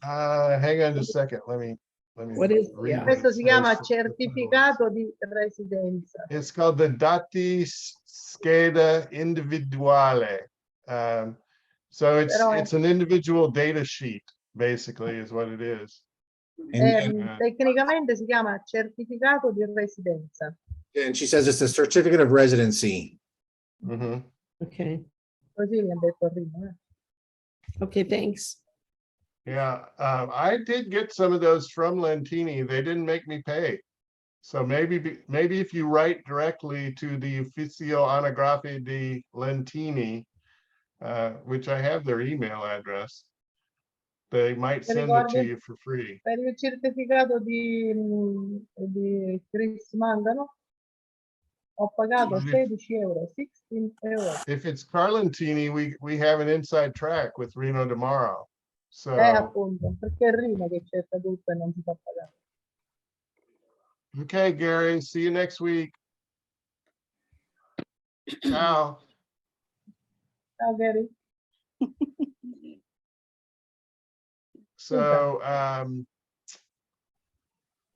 Hang on just a second. Let me What is- read yeah. it. Questo si It chiama says- certificato di residenza. It's called the dati scheda individuale. So Però it's an individual data sheet, basically, is what it is. tecnicamente si chiama certificato di residenza. And she says it's a certificate of residency. Mhm. Okay, Così mi ha detto prima. okay, thanks. Yeah, I did get some of those from Lentini. They didn't make me pay. So maybe if you write directly to the Ufficio Anagrafe di Lentini, which I have their email address, they might Ti send it to ricordi? you for free. Per il certificato di Chris Mangano ho pagato 16 euro, 16 euro. If it's Carlentini, we have an inside track with Reno Damaro. So Appunto, perché è Rino che cerca tutto e non si fa pagare. okay, Gary, see you next week. Ciao. Ciao Gary. So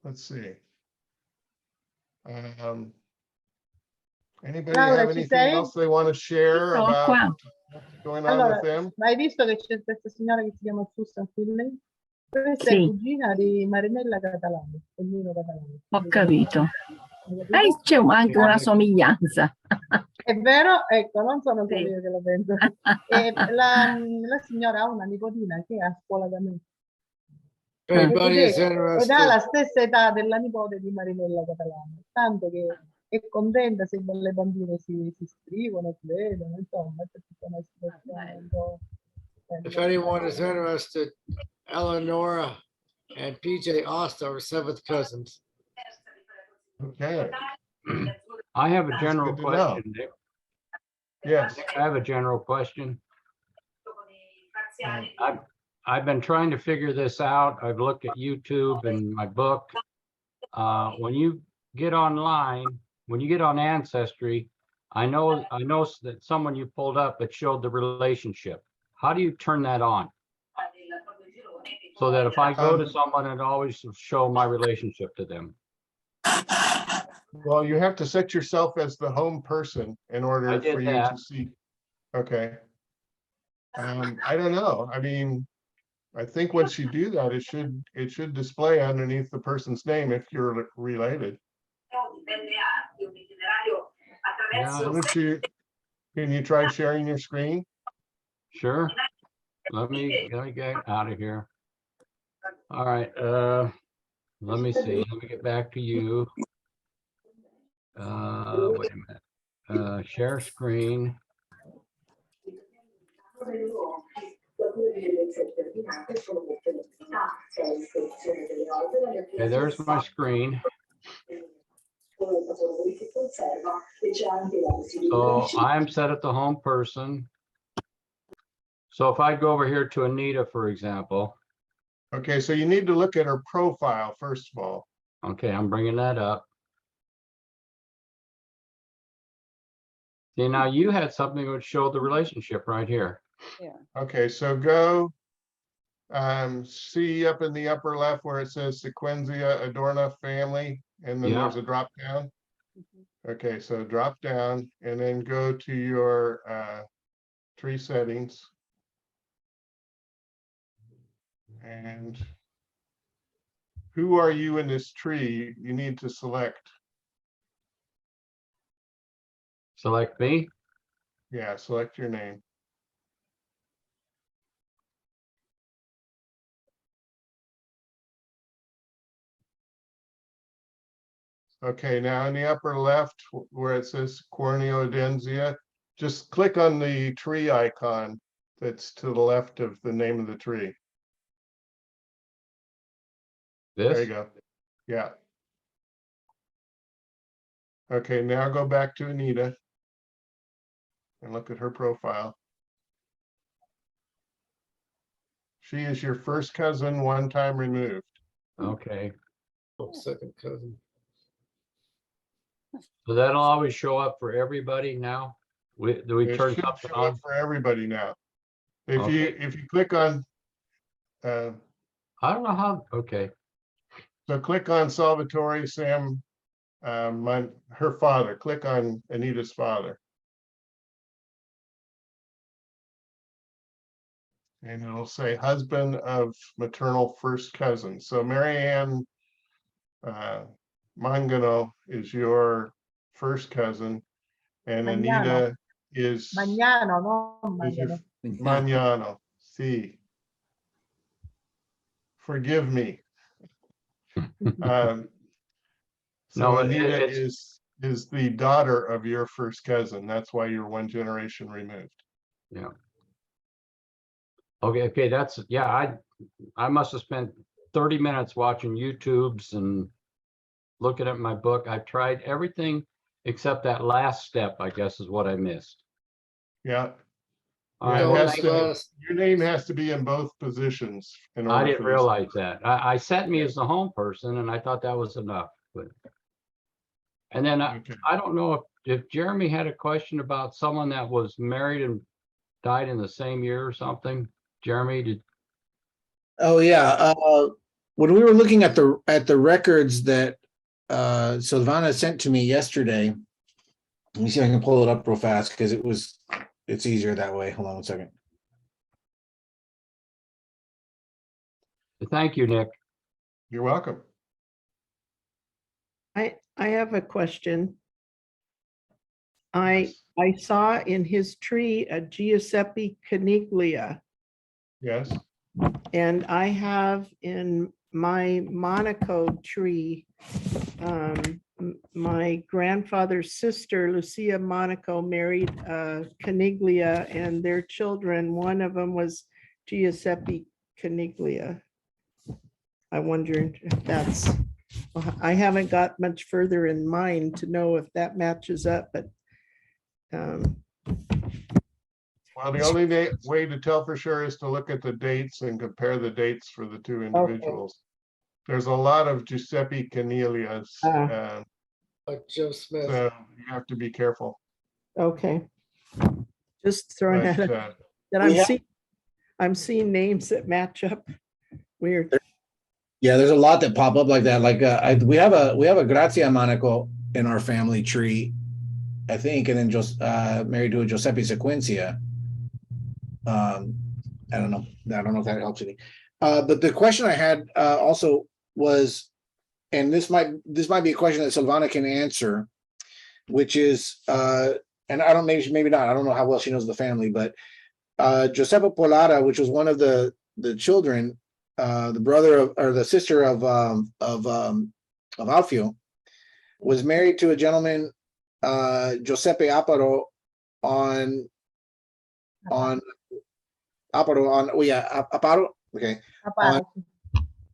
let's see. Anybody Laura, have ci anything sei? else they want to share Sono about qua. what's going on Allora, with them? hai visto che c'è questa signora che si chiama Susan Finley? Questa è Sì. cugina di Marinella Catalano, Nino Catalano. Ho capito. Hai capito? C'è anche una somiglianza. È vero? Ecco, non sono solo Sì. io che lo penso. E la signora ha una nipotina che è a scuola da me. If anybody is Ed ha la interested, stessa età della nipote di Marinella Catalano, tanto che è contenta se le bambine si iscrivono, si vedono, insomma, c'è tutta una situazione un po'. if anyone is interested, Eleonora and PJ Austin are seventh cousins. Okay, I have a That's general good to know. question, Nick. yes. I have a general question. I've been trying to figure this out. I've looked at YouTube and my book. When you get online, when you get on Ancestry, I noticed that someone you pulled up, it showed the relationship. How do you turn that on? So that if I go to someone, it always show my relationship to them. Well, you have to set yourself as the home person in order I did for you that. to see. Okay. I don't know. I mean, I think once you do that, it should display underneath the person's name if you're related. Yeah, Can you try sharing your screen? sure. Let me get out of here. All right, let me see. Let me get back to you. Wait a minute. Share screen. Okay, there's my screen. So I'm set at the home person. So if I go over here to Anita, for example. Okay, so you need to look at her profile first of all. Okay, I'm bringing that up. See, now you had something that would show the relationship right here. Okay, so go see up in the upper left where it says Sequensia Adorna family, and then Yeah. there's a drop down. Okay, so drop down and then go to your tree settings. And who are you in this tree? You need to select. Select me. Yeah, select your name. Okay, now in the upper left where it says Corneodenzia, just click on the tree icon that's to the left of the name of the tree. There you This. go. Yeah. Okay, now go back to Anita and look at her profile. She is your first cousin, one time removed. Okay. Second cousin. So that'll always show up for everybody now. Do we It turn should something show on? up for everybody now. If Okay. you click on, I don't know how. Okay. so click on Salvatore Sam, her father. Click on Anita's father. And it'll say husband of maternal first cousin. So Marianne Mangano is your first cousin, and Anita is Magnano, non your Magnano. Magnano. See, forgive me. So No, Anita it's is the daughter of your first cousin. That's why you're one generation removed. yeah. Okay, that's yeah. I must have spent 30 minutes watching YouTubes and looking at my book. I've tried everything except that last step, I guess, is what I missed. Yeah. All Yeah, right, it well, has thank to, you. your name has to be in both positions in order I for didn't this. realize that. I set me as the home person, and I thought that was enough. But and then Okay. I don't know if Jeremy had a question about someone that was married and died in the same year or something. Jeremy, did Oh, yeah. When we were looking at the records that Silvana sent to me yesterday, let me see if I can pull it up real fast because it's easier that way. Hold on one second. Thank you, Nick. You're welcome. I have a question. I saw in his tree a Giuseppe Caniglia, Yes. and I have in my Monaco tree, my grandfather's sister, Lucia Monaco, married Caniglia, and their children, one of them was Giuseppe Caniglia. I wondered if that's, I haven't got much further in mind to know if that matches up, but Well, the only way to tell for sure is to look at the dates and compare the dates for the two individuals. There's a lot of Giuseppe Caniglias, Like Joe Smith. so you have to be careful. okay. Just throwing But, that that I'm seeing names that match up. Weird. Yeah, there's a lot that pop up like that. Like we have a Grazia Monaco in our family tree, I think, and then just married to a Giuseppe Sequencia. I don't know if that helps any. But the question I had also was, and this might be a question that Silvana can answer, which is, and I don't, maybe not. I don't know how well she knows the family, but Giuseppe Pollara, which was one of the children, the brother of, or the sister of Alfio, was married to a gentleman, Giuseppe Aparo, on Aparo, okay,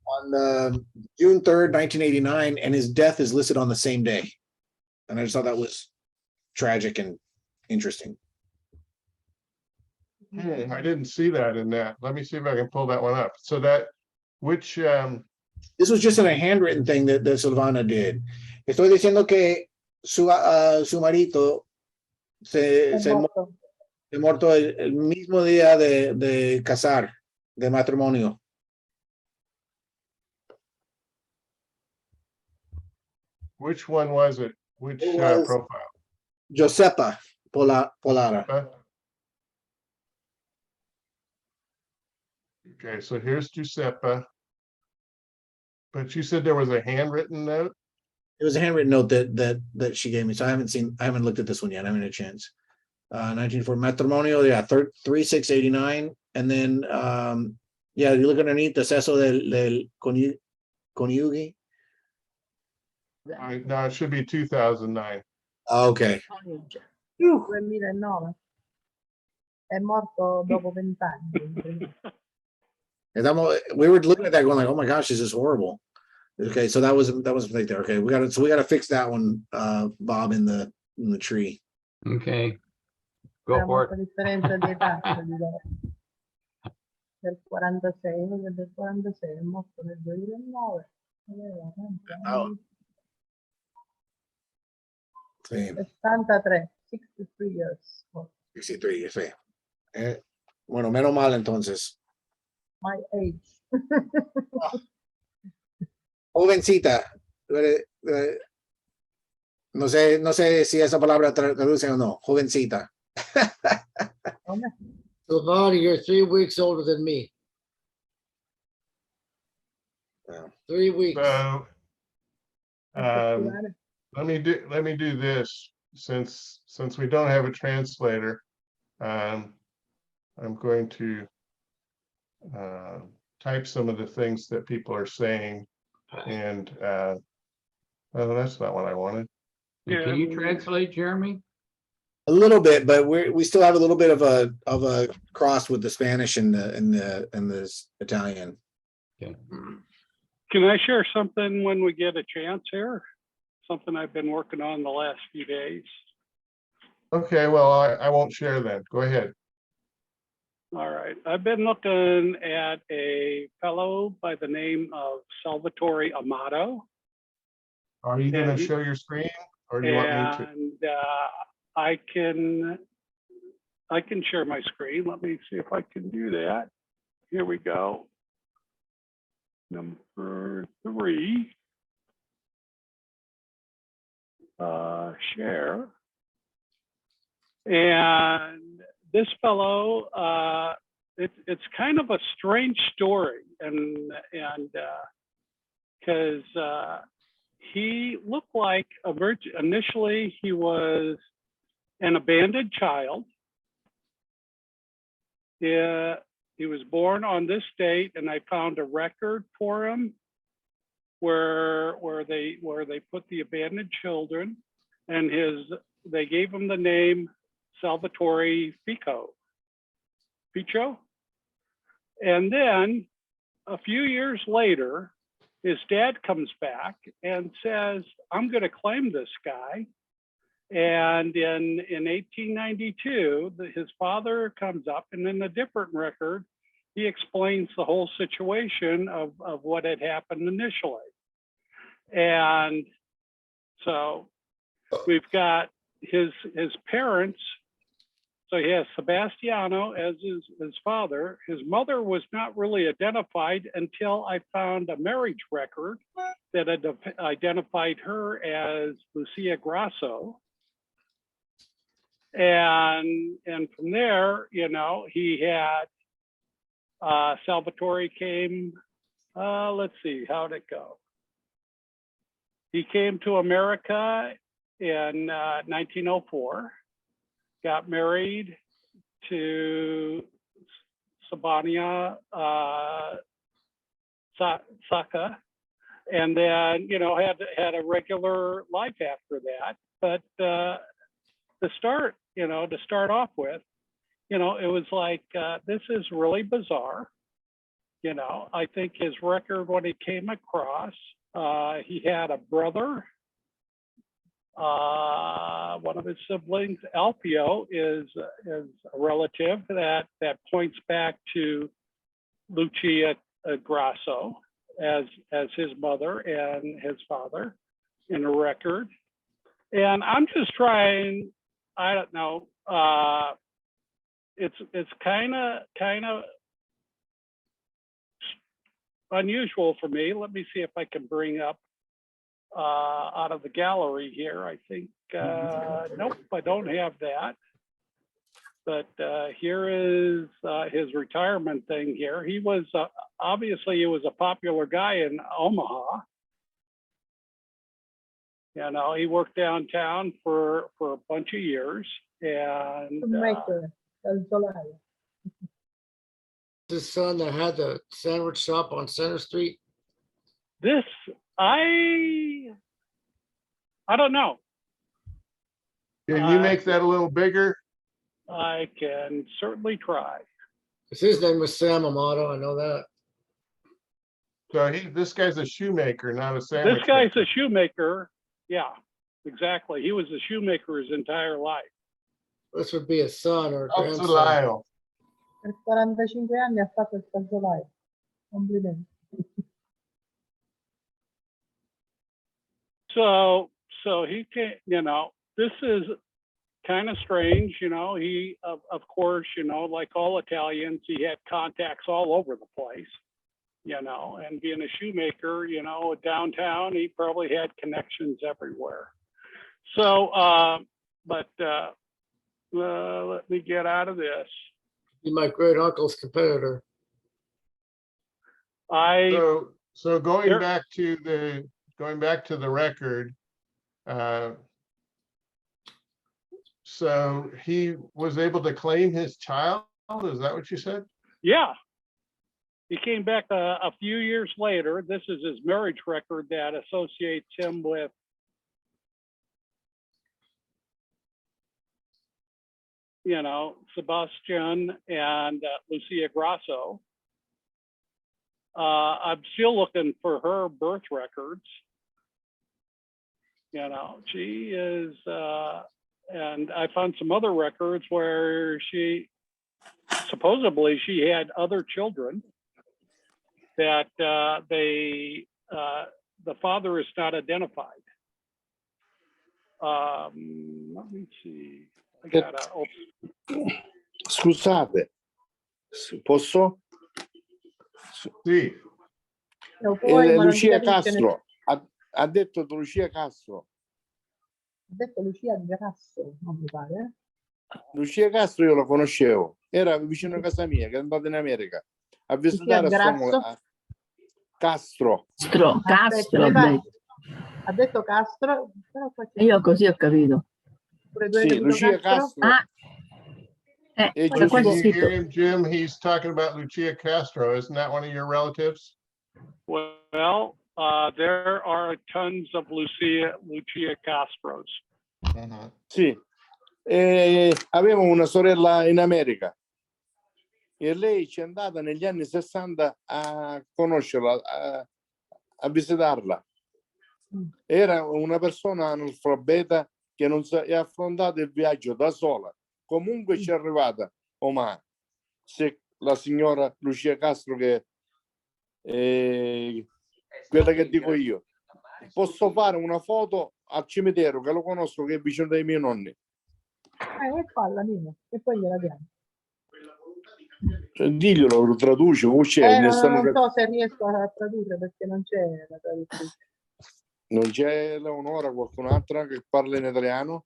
on June 3rd, 1989, and his death is listed on the same day. And I just thought that was tragic and interesting. I didn't see that in that. Let me see if I can pull that one up. So that, which this was just in a handwritten thing that Silvana did. Estoy diciendo que su marido se muerto el mismo día de casar, de matrimonio. which one was it? Which profile? Giuseppa Pollara. Okay, so here's Giuseppe. But you said there was a handwritten note? It was a handwritten note that she gave me. So I haven't looked at this one yet. I haven't had a chance. 1904 matrimonio, yeah, 3689. And then yeah, you look underneath the ceso del coniugi. No, it should be 2009. Okay. 2009. È morto dopo 20 anni. We were looking at that going like, oh my gosh, this is horrible. Okay, so that was right there. Okay, we got to fix that one, Bob, in the tree. Okay, go for it. Differenza di età del 46, uno del 46 è morto nel 2009. Oh. Sí. 63 years. 63, sí. Bueno, menos mal entonces. My age. Jovencita. No sé si esa palabra traduce o no. Jovencita. Silvana, you're 3 weeks older than me. Yeah. 3 weeks. So let me do this, since we don't have a translator. I'm going to type some of the things that people are saying, and oh, that's not what I wanted. Can you translate, Jeremy? A little bit, but we still have a little bit of a cross with the Spanish and the Italian. Okay. Can I share something when we get a chance here? Something I've been working on the last few days. Okay, well, I won't share then. Go ahead. All right. I've been looking at a fellow by the name of Serratore Amato. Are you going to show your screen, or do you want me to? And I can share my screen. Let me see if I can do that. Here we go. Number 3. Share. And this fellow it's kind of a strange story, and because he looked like a virgin. Initially, he was an abandoned child. Yeah, he was born on this date, and I found a record for him where they put the abandoned children, and they gave him the name Salvatore Fico. And then a few years later, his dad comes back and says, I'm going to claim this guy. And in 1892, his father comes up, and in a different record, he explains the whole situation of what had happened initially. And so we've got his parents. So he has Sebastiano as his father. His mother was not really identified until I found a marriage record that had identified her as Lucia Grasso. And from there, you know, he had Salvatore came, let's see, how'd it go? He came to America in 1904, got married to Sabania Saka, and then, you know, had a regular life after that. But to start off with, you know, it was like, this is really bizarre. You know, I think his record, when he came across, he had a brother. One of his siblings, Alfio, is a relative that points back to Lucia Grasso as his mother and his father in a record. And I'm just trying, I don't know, it's kind of unusual for me. Let me see if I can bring up out of the gallery here. I think, nope, I don't have that. But here is his retirement thing here. He was, obviously he was a popular guy in Omaha. You know, he worked downtown for a bunch of years, and his son that had the sandwich shop on Center Street. This, I don't know. Can you make that a little bigger? I can certainly try. His name was Sam Amato, I know that. So this guy's a shoemaker, not a sandwich This guy's maker. a shoemaker. Yeah, exactly. He was a shoemaker his entire life. This would be a son or grandson. Calzolaio. Per 45 anni ha fatto il calzolaio. Complimenti. So he can, you know, this is kind of strange, you know. He, of course, you know, like all Italians, he had contacts all over the place, you know, and being a shoemaker, you know, downtown, he probably had connections everywhere. So, but let me get out of this. Be my great uncle's competitor. So going There- back to the record, so he was able to claim his child. Is that what you said? Yeah. He came back a few years later. This is his marriage record that associates him with Sebastian and Lucia Grasso. I'm still looking for her birth records. You know, she is, and I found some other records where supposedly she had other children that the father is not identified. Let me see. I gotta Scusate, posso? Sì. No, poi, ma non Lucia ti capisce nessuno. Castro, ha detto Lucia Castro. Ha detto Lucia Grasso, non mi pare. Lucia Castro io lo conoscevo, era vicino a casa mia, che è andato in America a visitare Grasso? Castro. Castro, ho Aspetta, detto. ha detto Castro, però qua c'è Io così ho capito. pure tu hai Sì, capito Lucia Castro? Castro. Ah, E da quel Can you sito. hear him, Jim? He's talking about Lucia Castro. Isn't that one of your relatives? Well, there are tons of Lucia Castros. Sì, avevo una sorella in America e lei ci è andata negli anni 60 a conoscerla, a visitarla. Era una persona analfabeta che non si è affrontata il viaggio da sola. Comunque ci è arrivata Omar, se la signora Lucia Castro, che quella che dico io. Posso fare una foto al cimitero, che lo conosco, che è vicino dai miei nonni. E falla, Nino, e poi gliela diamo. Diglielo, lo traduce, come c'è? Non so se riesco a tradurre perché non c'è la traduzione. Non c'è Leonora, qualcun'altra che parla in italiano?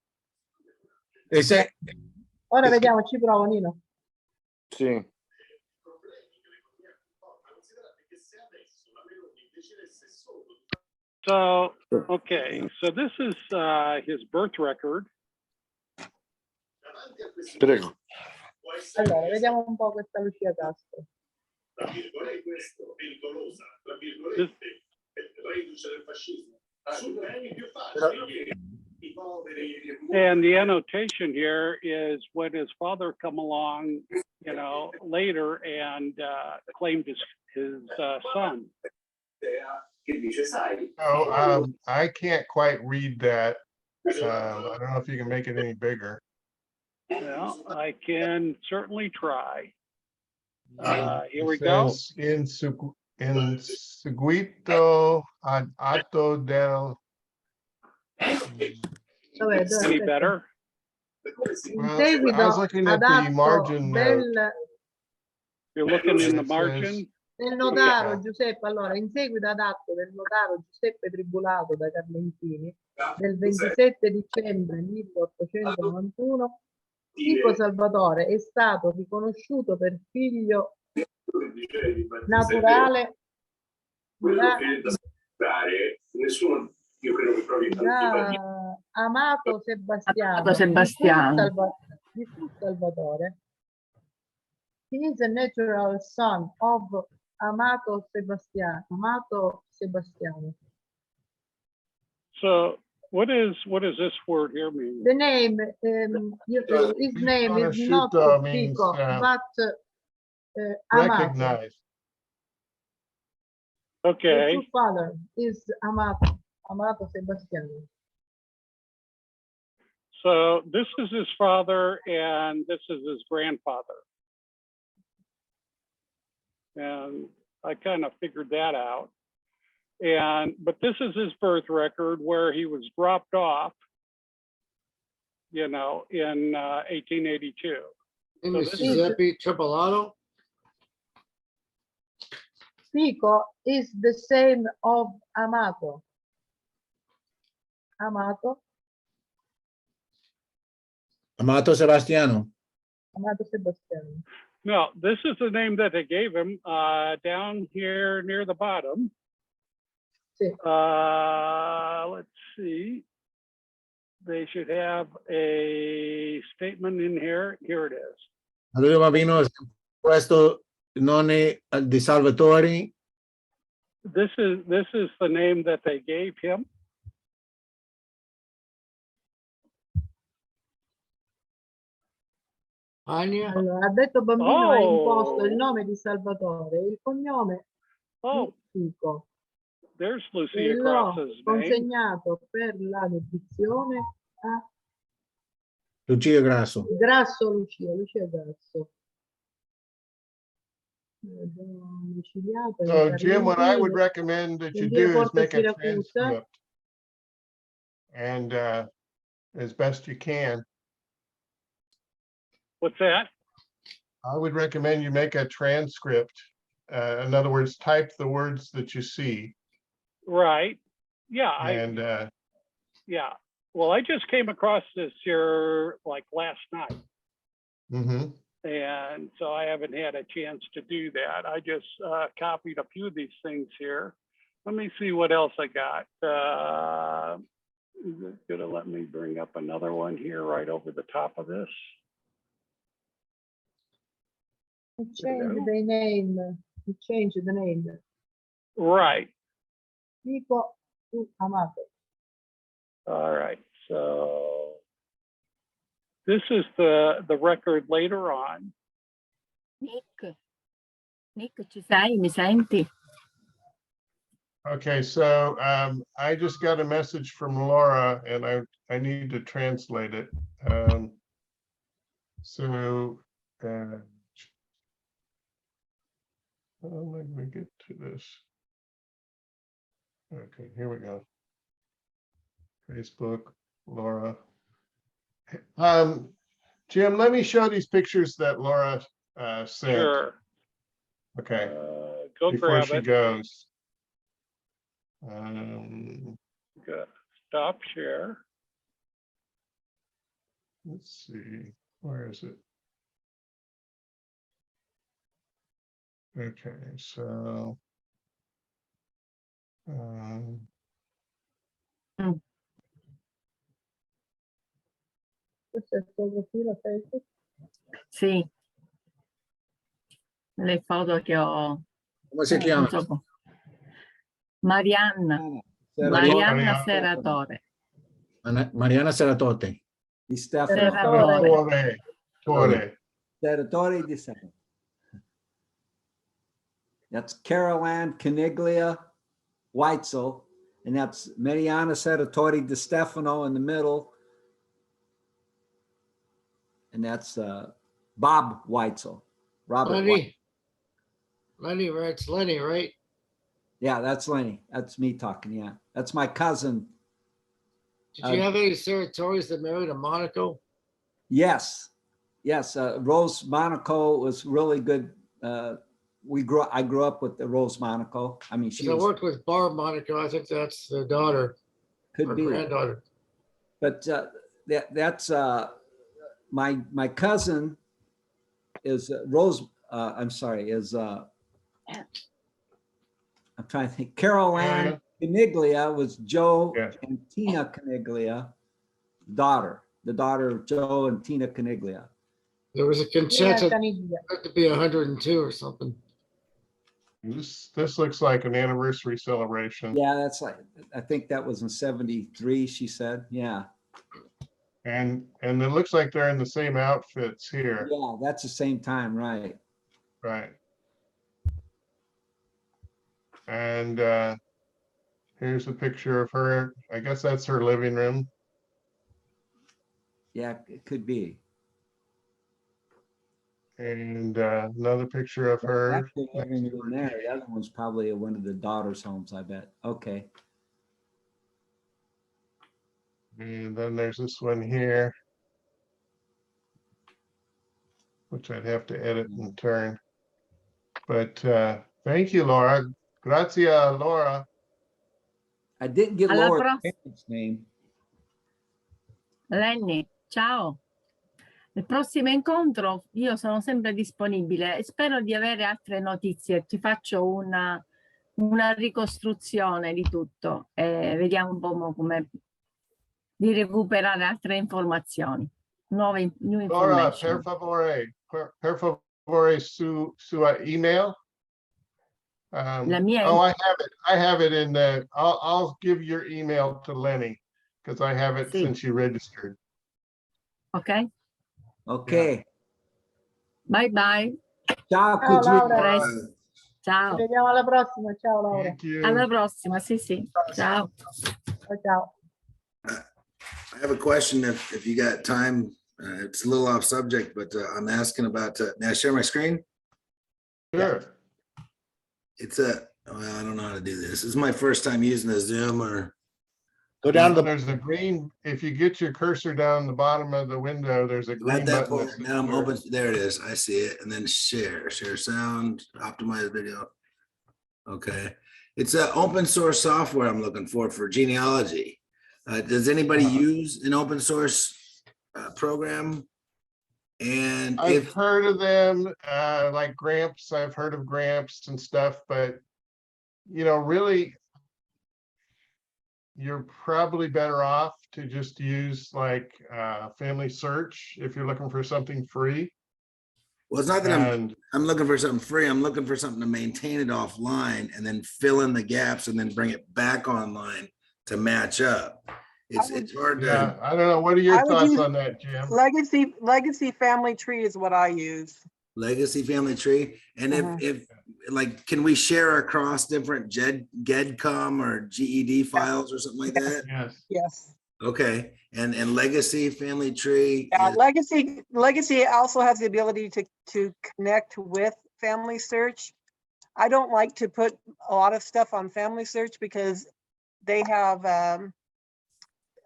Ora vediamo, ci provo, Nino. Sì. So, okay, so this is his birth record. Prego. Allora, vediamo un po' questa Lucia Castro. And the annotation here is when his father come along, you know, later and claimed his son. Oh, I can't quite read that. I don't know if you can make it any bigger. Well, I can certainly try. Here we It go. says, in seguito ad atto del. Dov'è? Any better? In Well, seguito I was looking at ad the atto margin note. You're looking in the It margin? Del notaro Okay. Giuseppe, allora, in seguito ad atto del notaro Giuseppe Tribulato da Carlentini del 27 dicembre 1891, Pico Salvatore è stato riconosciuto per figlio naturale da Amato Sebastiano, Amato Sebastiano. Di fu Salvatore. He is a natural son of Amato Sebastiano. So what is this word here mean? The name, his name is not Conosciuto means, Pico, but Amato. Recognized. His Okay, true father is Amato Sebastiano. so this is his father and this is his grandfather. And I kind of figured that out. But this is his birth record where he was dropped off, you know, in 1882. And So this is- Giuseppe Tripolato. Pico is the same of Amato. Amato Sebastiano. Sebastiano. No, this is the name that they gave him down here near the bottom. Sì. Let's see. They should have a statement in here. Here it is. Lui bambino è questo nome di Salvatore. This is the name that they gave him. Ania. Allora, ha detto bambino ha imposto il Oh. nome di Salvatore e il cognome Oh, di Pico there's e Lucia l'ho Cross's name. consegnato per l'adozione a Lucia Grasso. Lucia Grasso. So Jim, what I would recommend that you do is make a transcript. And as best you can. What's that? I would recommend you make a transcript. In other words, type the words that you see. Right. Yeah. And Yeah. Well, I just came across this here like last night. Mm-hmm. And so I haven't had a chance to do that. I just copied a few of these things here. Let me see what else I got. Is it gonna let me bring up another one here right over the top of this? Change the name. Change the name. Right. Nico to Amatos. All right. So this is the record later on. Nick, ci sei? Mi senti? Okay, so I just got a message from Laura and I need to translate it. So let me get to this. Okay, here we go. Facebook, Laura. Jim, let me show these pictures that Laura sent. Sure. Okay. Go Before grab she it. goes. Good. Stop share. Let's see, where is it? Okay, so Questo è il tuo profilo Facebook? Sì. Le foto che ho. Come si chiama? non so. Marianna. Serratore. Marianna Serratore. Mariana Serratore. Serratore. Serratore di Stefano. That's Caroline Caniglia Weitzel, and that's Mariana Serratore di Stefano in the middle. And that's Bob Weitzel. Robert Weitzel. Lenny, right? It's Lenny, right? Yeah, that's Lenny. That's me talking. Yeah, that's my cousin. Did you have any Serratores that married a Monaco? Yes, yes. Rose Monaco was really good. I grew up with the Rose Monaco. I mean, I worked with Barb Monaco. I think that's their daughter. Could be granddaughter. But that's my cousin is Rose. I'm sorry. I'm trying to think. Caroline Caniglia was Joe and Tina Caniglia daughter. The daughter of Joe and Tina Caniglia. There was a Conchetta to be 102 or something. This looks like an anniversary celebration. Yeah, that's like, I think that was in 73, she said. Yeah. And it looks like they're in the same outfits here. Yeah, that's the same time, right? Right. And here's a picture of her. I guess that's her living room. Yeah, it could be. And another picture of her. Actually, living room there. The other one's probably one of the daughter's homes, I bet. Okay. And then there's this one here, which I'd have to edit and turn. But thank you, Laura. Grazie, Laura. I didn't get Alla Laura's parents' name. Lenny, ciao. Il prossimo incontro io sono sempre disponibile e spero di avere altre notizie. Ti faccio una ricostruzione di tutto e vediamo un po' come di recuperare altre informazioni, new Laura, information. per favore sua email. La mia Oh, I have it in the, I'll give your email to Lenny because I have it since you registered. Ok. Ok. Bye bye. Ciao, Ciao, cugino. Laura. Ciao. Ci vediamo alla prossima. Ciao Laura. Alla prossima, sì, sì. Ciao. Ciao. I have a question if you got time. It's a little off subject, but I'm asking about, may I share my screen? Sure. It's well, I don't know how to do this. This is my first time using a Zoom or. Go down there's a green, if you get your cursor down the bottom of the window, there's a green That button. part. Now I'm open. There it is. I see it. And then share sound, optimize video. Okay. It's an open source software I'm looking for genealogy. Does anybody use an open source program? And I've if, heard of them, like Gramps, I've heard of Gramps and stuff, but you know, really, you're probably better off to just use like Family Search if you're looking for something free. well, it's not that And I'm looking for something free. I'm looking for something to maintain it offline and then fill in the gaps and then bring it back online to match up. It's hard yeah, to, I don't know. What are your I would thoughts use on that, Jim? Legacy Family Tree is what I use. legacy family tree. And if like, can we share across different GEDCOM or GED files or something like that? Yes. Yes. Okay. And legacy family tree. Yeah, is- Legacy also has the ability to connect with Family Search. I don't like to put a lot of stuff on Family Search because they have,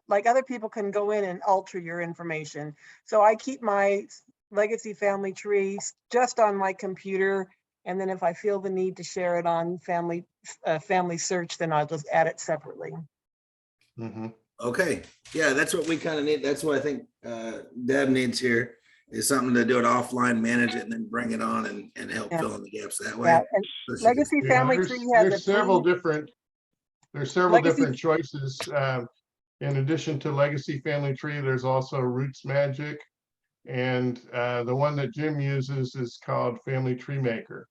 like other people can go in and alter your information. So I keep my Legacy Family Trees just on my computer. And then if I feel the need to share it on Family Search, then I'll just add it separately. Okay. Yeah, that's what we kind of need. That's what I think Deb needs here is something to do it offline, manage it, and then bring it on and help fill in the gaps that way. Yeah, and Legacy Family Tree has There's several different choices. In addition to Legacy Family Tree, there's also Roots Magic. And the one that Jim uses is called Family Tree Maker.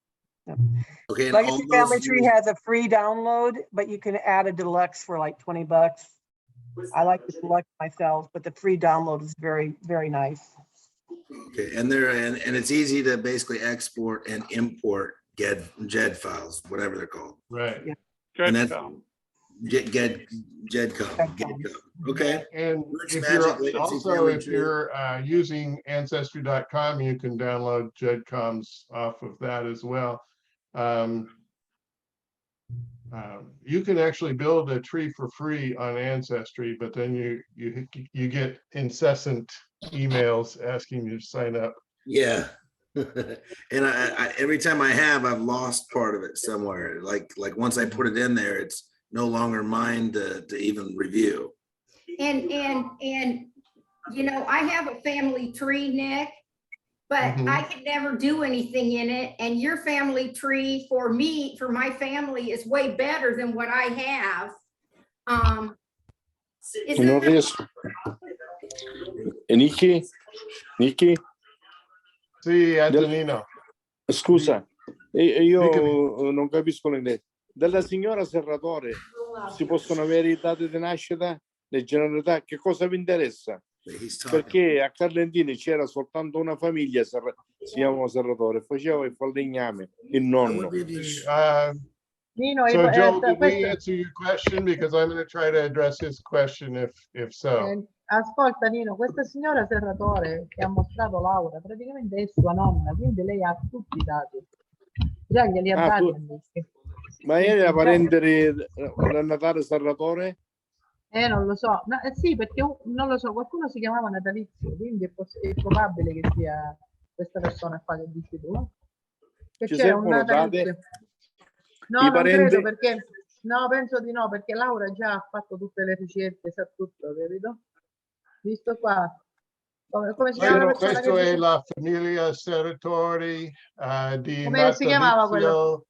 Okay. And Legacy Family Tree has a free download, but you can add a deluxe for like 20 bucks. I like the deluxe myself, but the free download is very, very nice. Okay. And and it's easy to basically export and import GED files, whatever they're called. Right. Yeah. And that's GEDCOM. GEDCOM. Okay. And Roots if Magic, you're Legacy also, Family if Tree. you're using ancestry.com, you can download GEDCOMs off of that as well. You can actually build a tree for free on Ancestry, but then you get incessant emails asking you to sign up. Yeah. And I every time I've lost part of it somewhere. Like once I put it in there, it's no longer mine to even review. And you know, I have a family tree, Nick, but I could never do anything in it. And your family tree for me, for my family, is way better than what I have. Non riesco. Nicky? Sì, Antonino. Scusa, io non capisco l'inglese. Dalla signora Serratore si possono avere i dati di nascita, le generalità, che cosa vi interessa? Perché a Carlentini c'era soltanto una famiglia, si chiamava Serratore, faceva il falegname, il nonno. So Joel, did we answer your question? Because I'm going to try to address his question if so. Ascolta Nino, questa signora Serratore che ha mostrato Laura praticamente è sua nonna, quindi lei ha tutti i dati. Già glieli ha dati. Ma è la parente di Natale Serratore? Non lo so, no, sì, perché non lo so, qualcuno si chiamava Natalizio, quindi è probabile che sia questa persona qua che dici tu. Che Ci c'è un servono Natalizio. date? No, non credo perché, no, penso di no, perché Laura già ha fatto tutte le ricerche, sa tutto, capito? Visto qua, come si chiama la persona Questo che è la famiglia Serratore di come si chiamava quello? Natalizio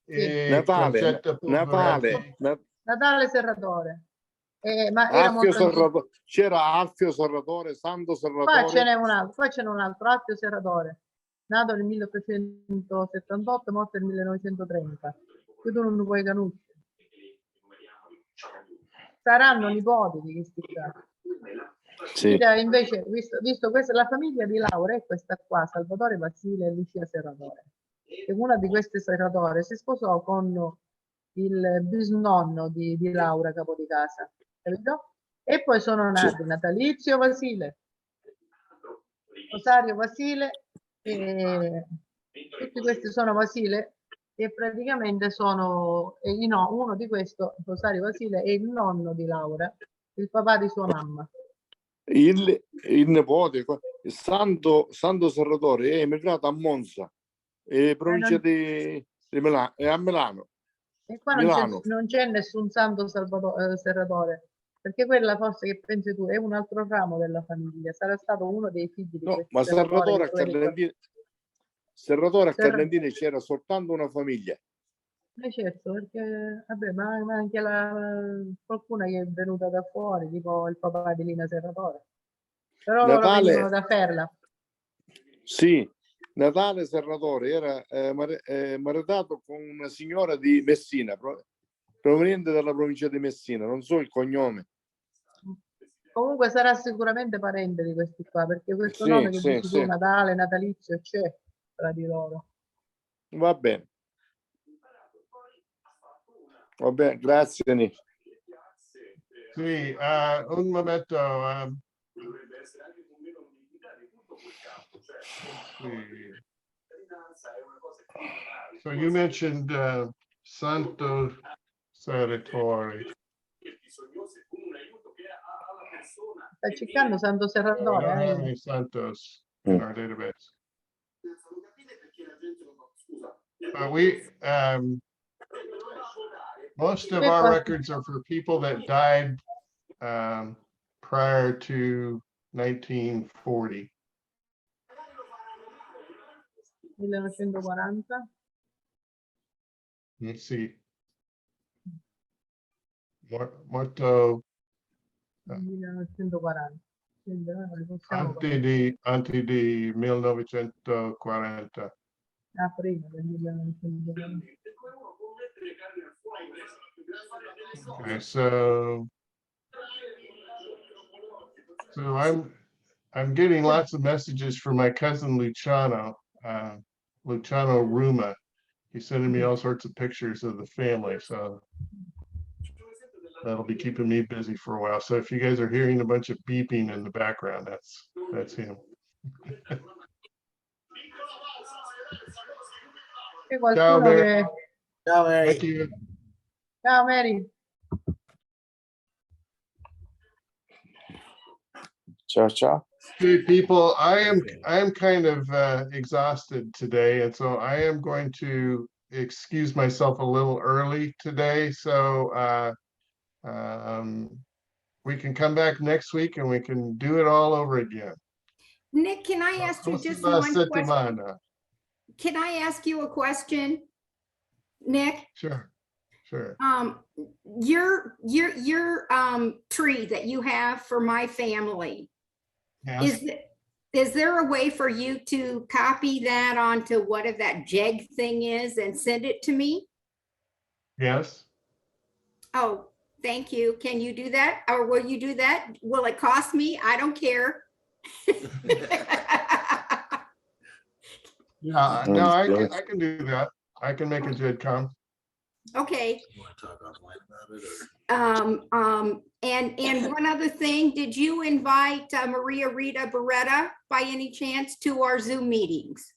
e Natale, Concetta Polverati. Natale Serratore. Ma era molto c'era Alfio Serratore, Santo Serratore. Qua ce n'è un altro, Alfio Serratore, nato nel 1878, morto nel 1930. Tu non lo puoi conoscere. Saranno nipoti di questi qua. Sì. Invece, visto questa, la famiglia di Laura è questa qua, Salvatore Basile e Lucia Serratore. E una di queste Serratore si sposò con il bisnonno di Laura, capo di casa, capito? E poi sono nati Natalizio Basile, Rosario Basile, e tutti questi sono Basile e praticamente sono, uno di questo, Rosario Basile, è il nonno di Laura, il papà di sua mamma. Il nipote, il Santo Serratore, è emigrato a Monza, provincia di Milano, a Milano. E qua non c'è nessun Santo Serratore. Perché quella forse che pensi tu è un altro ramo della famiglia, sarà stato uno dei figli di No, questo ma Serratore che tu hai detto. Serratore a Serra- Carlentini c'era soltanto una famiglia. certo, perché vabbè, ma anche qualcuna che è venuta da fuori, tipo il papà di Lina Serratore. Però loro venivano Natale, da Ferla. sì, Natale Serratore era maritato con una signora di Messina, proveniente dalla provincia di Messina, non so il cognome. Comunque sarà sicuramente parente di questi qua, perché questo Sì, nome che sì, dici tu, sì, Natale, natalizio, c'è tra di loro. va bene. Va bene, grazie Nick. Sì, un momento. So you mentioned Santo Serratore. Stai cercando Santo We don't have Serratore? any Santos in our database. Most of our records are for people that died prior to 1940. 1940. Let's see. Molto 1940. Quindi noi possiamo anti di 1940. prima del 1940. Okay, so I'm getting lots of messages from my cousin Luciano, Luciano Ruma. He's sending me all sorts of pictures of the family, so that'll be keeping me busy for a while. So if you guys are hearing a bunch of beeping in the background, that's him. C'è qualcuno che... Ciao, Mary. Thank you. Ciao Mary. Ciao, ciao. Good people, I am kind of exhausted today, and so I am going to excuse myself a little early today. So we can come back next week and we can do it all over again. Nick, can I ask you just Prossima one question? settimana. Can I ask you a question, Nick? Sure. Your tree that you have for my family, Yes. is there a way for you to copy that onto whatever that JEG thing is and send it to me? Yes. Oh, thank you. Can you do that? Or will you do that? Will it cost me? I don't care. Yeah, no, I can do that. I can make a JIDCOM. Okay. You want to talk offline about it, or? And one other thing, did you invite Maria Rita Beretta by any chance to our Zoom meetings?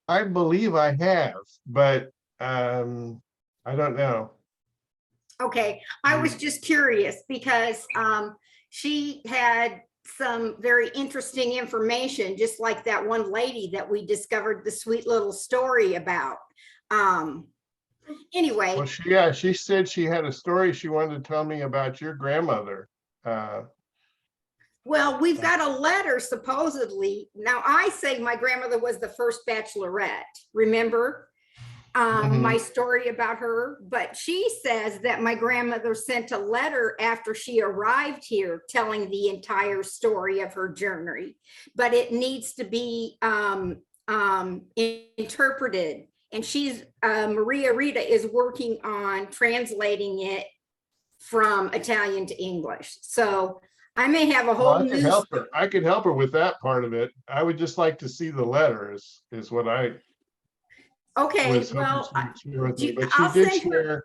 I believe I have, but I don't know. Okay, I was just curious because she had some very interesting information, just like that one lady that we discovered the sweet little story about. Anyway. Well, she said she had a story she wanted to tell me about your grandmother. Well, we've got a letter supposedly. Now, I say my grandmother was the first bachelorette, remember? My story about her, but she says that my grandmother sent a letter after she arrived here telling the entire story of her journey, but it needs to be interpreted. And she's Maria Rita is working on translating it from Italian to English. So I may have a whole I could help her. I could help her with that part of it. I would just like to see the letter is what I was well, but she I'll did send share. her,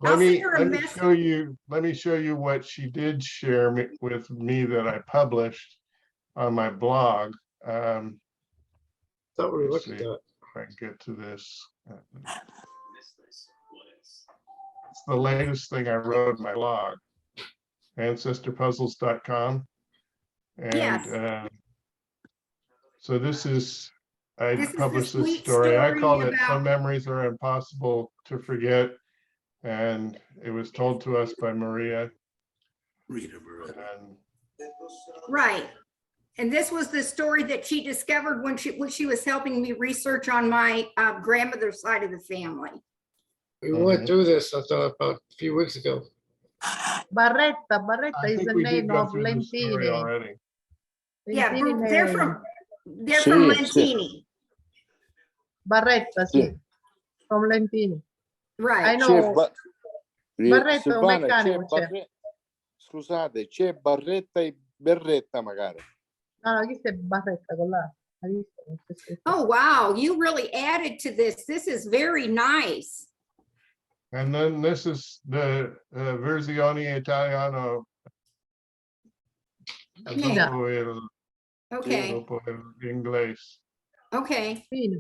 Let me show you. Let me show you what she did share with me that I published on my blog. Thought we were Let's looking see at if I can get to this. It's the latest thing I wrote in my blog, ancestorpuzzles.com. And so this is, I published this story. I called it Some Memories Are Impossible to Forget. And it was told to us by Maria. And Right. And this was the story that she discovered when she was helping me research on my grandmother's side of the family. We went through this, I thought, about a few weeks ago. Barretta I is think the we did name go of through the story Lentini. already. Yeah, Lentini they're name. from Sì, sì. Lentini. Barretta, sì. From Lentini. I Right. know. Barretta è un Silvana, c'è meccanico, c'è. Scusate, c'è Barretta e Berretta magari. No, chi è Barretta con la? Hai visto? Non c'è scritto. Oh, wow. You really added to this. This is very nice. And then this is the Versione Italiano. Fina. Dopo il Okay. inglese. Okay. Fina.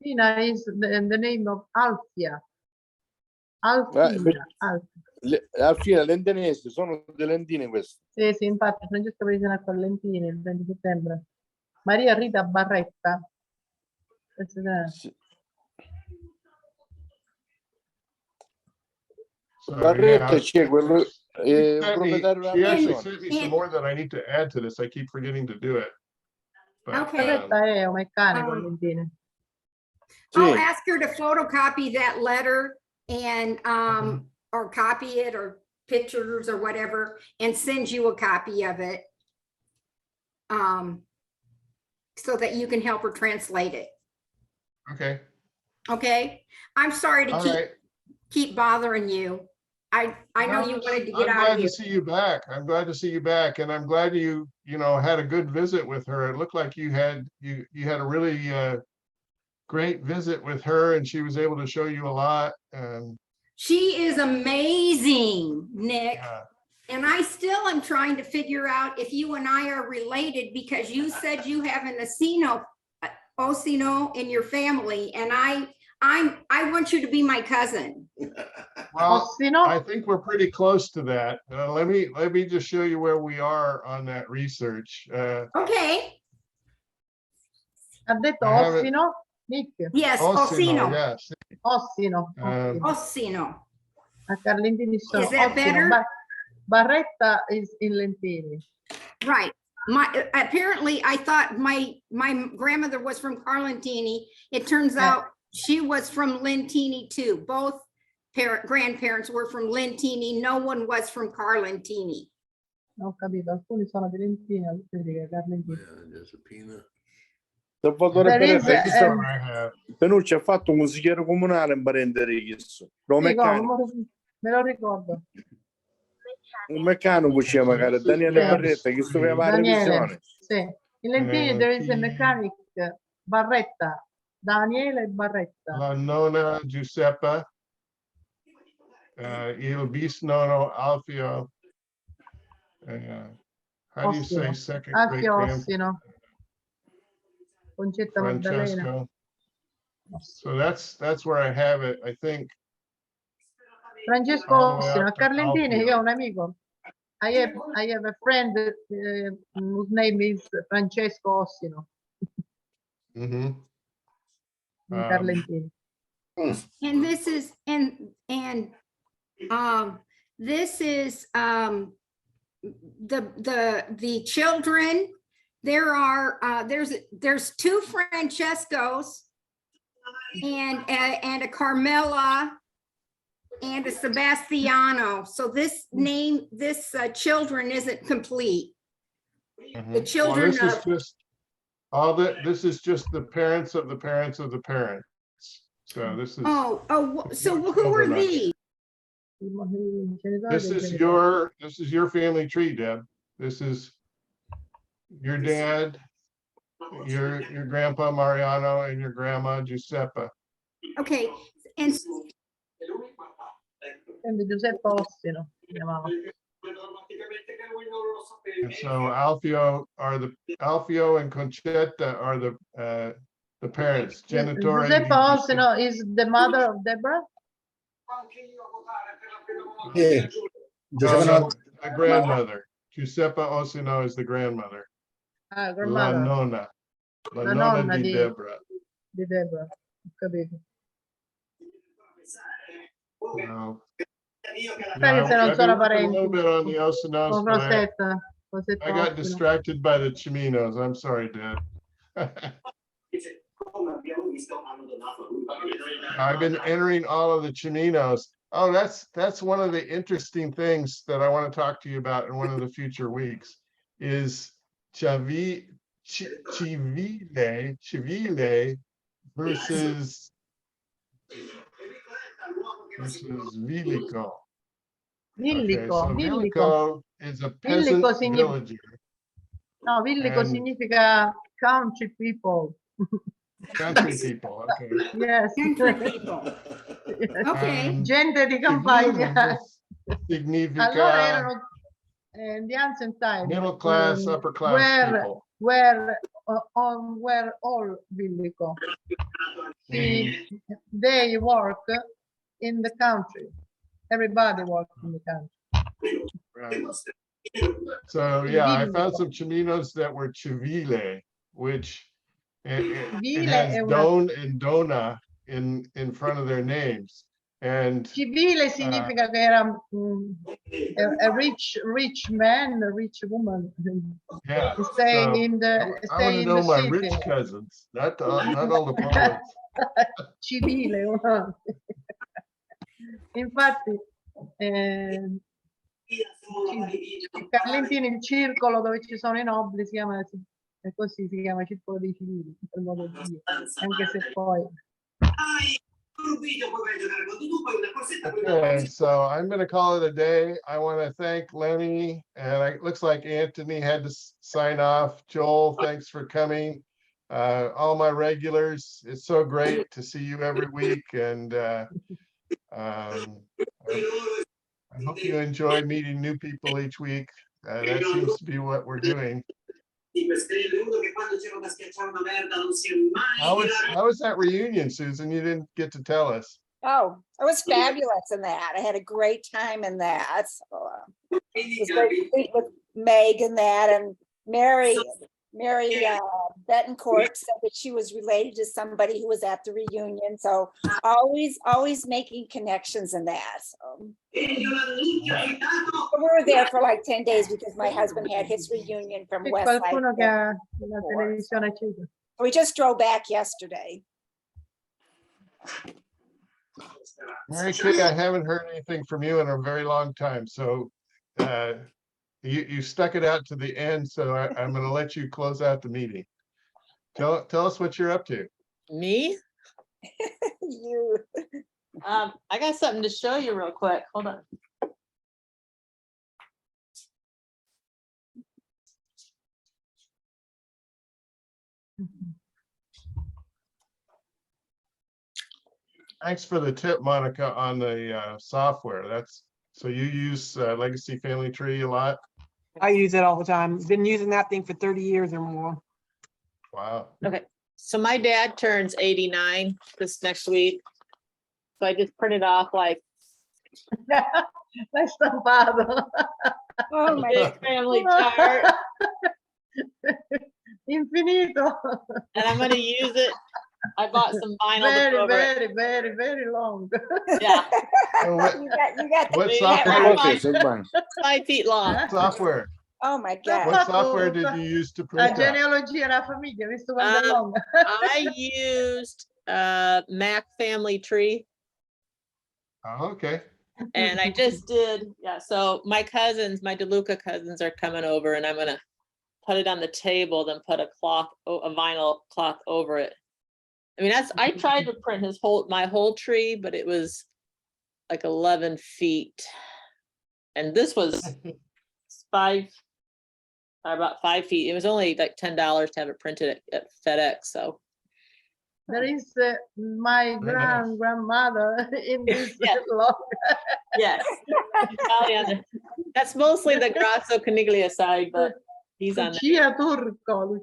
Fina is the name of Alfia. Alfina. Alla fine lentinesi sono delle lentine queste. Sì, sì, infatti Francesco Parisina a Lentini il 20 settembre. Maria Rita Barretta. Sì. So, Barretta yeah. c'è quello She proprietario della actually pensione. sent me some more that I need to add to this. I keep forgetting to do it. But, Okay. Barretta è un meccanico Lentini. I'll Sì. ask her to photocopy that letter and or copy it or pictures or whatever and send you a copy of it. So that you can help her translate it. okay. Okay. I'm sorry to All right. keep bothering you. I know you wanted to get I'm out glad of here. to see you back. I'm glad to see you back, and I'm glad you had a good visit with her. It looked like you had a really great visit with her, and she was able to show you a lot. And She is amazing, Nick. yeah. And I still am trying to figure out if you and I are related because you said you have an Osino in your family, and I want you to be my cousin. Well, Osino? I think we're pretty close to that. Let me just show you where we are on that research. Okay. Ha detto I have it- Ossino? Nick? Yes, Osino, Osino. yes. Ossino. Ossino. A Carlentini sono Is that Ossino. better? Barretta is in Lentini. Right. Apparently I thought my grandmother was from Carlentini. It turns out she was from Lentini too. Both grandparents were from Lentini. No one was from Carlentini. Ho capito, alcuni sono di Lentini, altri di Carlentini. Salvatore There is, Beretta, chi sta? I have. Penucci ha fatto un musichiero comunale in parentesi. Sì, me lo ricordo. Un meccanico c'è magari, Daniele Barretta, che studiava la Daniele, revisione. sì. In Lentini there is a mechanic, Barretta. Daniele Barretta. La nonna Giuseppa, il bisnonno Alfio. How do you say Ossino. second great Alfio grandpa? Ossino. Concetta Maddalena. Francesco. So that's where I have it, I think. Francesco all the way Ossino. A up to Carlentini Alfio. io ho un amico. I have a friend whose name is Francesco Ossino. Mm-hmm. In Carlentini. And this is this is the children. There are there's two Francescos and a Carmela and a Sebastiano. So this name, this children isn't complete. The children Well, this is just the parents of the parents of the parents. So this is so who are these? This is your family tree, Deb. This is your dad, your grandpa Mariano, and your grandma Giuseppa. Okay, and Giuseppe Ossino. And so Alfio and Concetta are the parents. Genitore Giuseppe Ossino is the mother of Deborah. Yeah. No, the grandmother. Giuseppa Ossino is the grandmother. La Grandmother. nonna. La La nonna nonna di di Deborah. Di Deborah. Ho capito. No. Sai che se non I've sono been working a little parenti bit on the con Oceanos, but Rosetta, I Rosetta got Ospino. distracted by the Chiminos. I'm sorry, Dad. I've been entering all of the Chiminos. Oh, that's one of the interesting things that I want to talk to you about in one of the future weeks is Civile versus Vilico. Okay, so Vilico is a peasant Villico significa, villager. no, Villico And- significa country people. Country people, okay. Yes. Country people. Okay. Gente di campagna. Civile significa Allora erano in the ancient time. middle class, upper class people. Were all Villico. They work in the country. Everybody works in the country. Right. So yeah, I found some Chiminos that were Civile, which it has Don and Donna in front of their names. And Civile significa che era a rich man, a rich woman. yeah, Staying so in the I want to in know the my city. rich cousins, not all the poor ones. Civile. Infatti, Carlentini, il circolo dove ci sono i nobili si chiama, e così si chiama circolo dei civili, per modo di dire, anche se poi. Okay, so I'm going to call it a day. I want to thank Lenny, and it looks like Anthony had to sign off. Joel, thanks for coming. All my regulars, it's so great to see you every week, and I hope you enjoy meeting new people each week. That seems to be what we're doing. How was that reunion, Susan? You didn't get to tell us. Oh, it was fabulous in that. I had a great time in that. So, it was great to meet with Meg and that, and Mary Betancourt said that she was related to somebody who was at the reunion. So always making connections in that. So. We were there for like 10 days because my husband had his reunion from West Side. We just drove back yesterday. Mary Kay, I haven't heard anything from you in a very long time. So you stuck it out to the end. So I'm going to let you close out the meeting. Tell us what you're up to. Me? You. I got something to show you real quick. Hold on. Thanks for the tip, Monica, on the software. So you use Legacy Family Tree a lot? I use it all the time. Been using that thing for 30 years or more. Wow. Okay, so my dad turns 89 this next week. So I just printed off like L'hai stampato. Oh my big family chart. Infinito. And I'm gonna use it. I bought some vinyl to put over it. Very long. Yeah. You got What the software? 5 feet long. Software. Oh my God. What software did you use to print La that? genealogia della famiglia, visto quanto è longa. I used Mac Family Tree. Oh, okay. And I just did, yeah. So my cousins, my DeLuca cousins are coming over, and I'm gonna put it on the table, then put a vinyl cloth over it. I mean, I tried to print my whole tree, but it was like 11 feet. And this was about 5 feet. It was only like $10 to have it printed at FedEx. So There is my grandmother in this log. Yes. That's mostly the Grasso Caniglia side, but he's on Lucia Turco.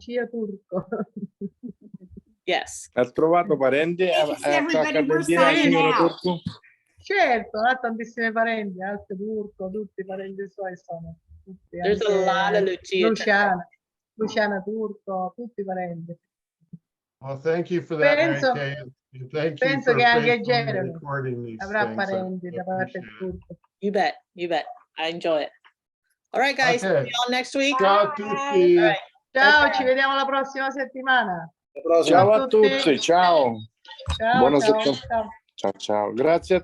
Yes. Has trovato parenti a Carlentina, signora Turco? Certo, ha tantissime parenti, altri Turco, tutti i parenti suoi sono. Tutti, There's a lot of Lucia. Luciana Turco, tutti i parenti. Well, thank you for that, Mary Kay. Thank you Penso for che anche faithfully Jeremy recording these avrà things. parenti da parte appreciate it. Turco. You bet. You bet. I enjoy it. All right, guys. See Okay. y'all next week. Ciao a tutti. All right. Ciao, ci vediamo la prossima settimana. Ciao a tutti, ciao. Ciao, Buona ciao, settimana. ciao. Ciao, ciao. Grazie a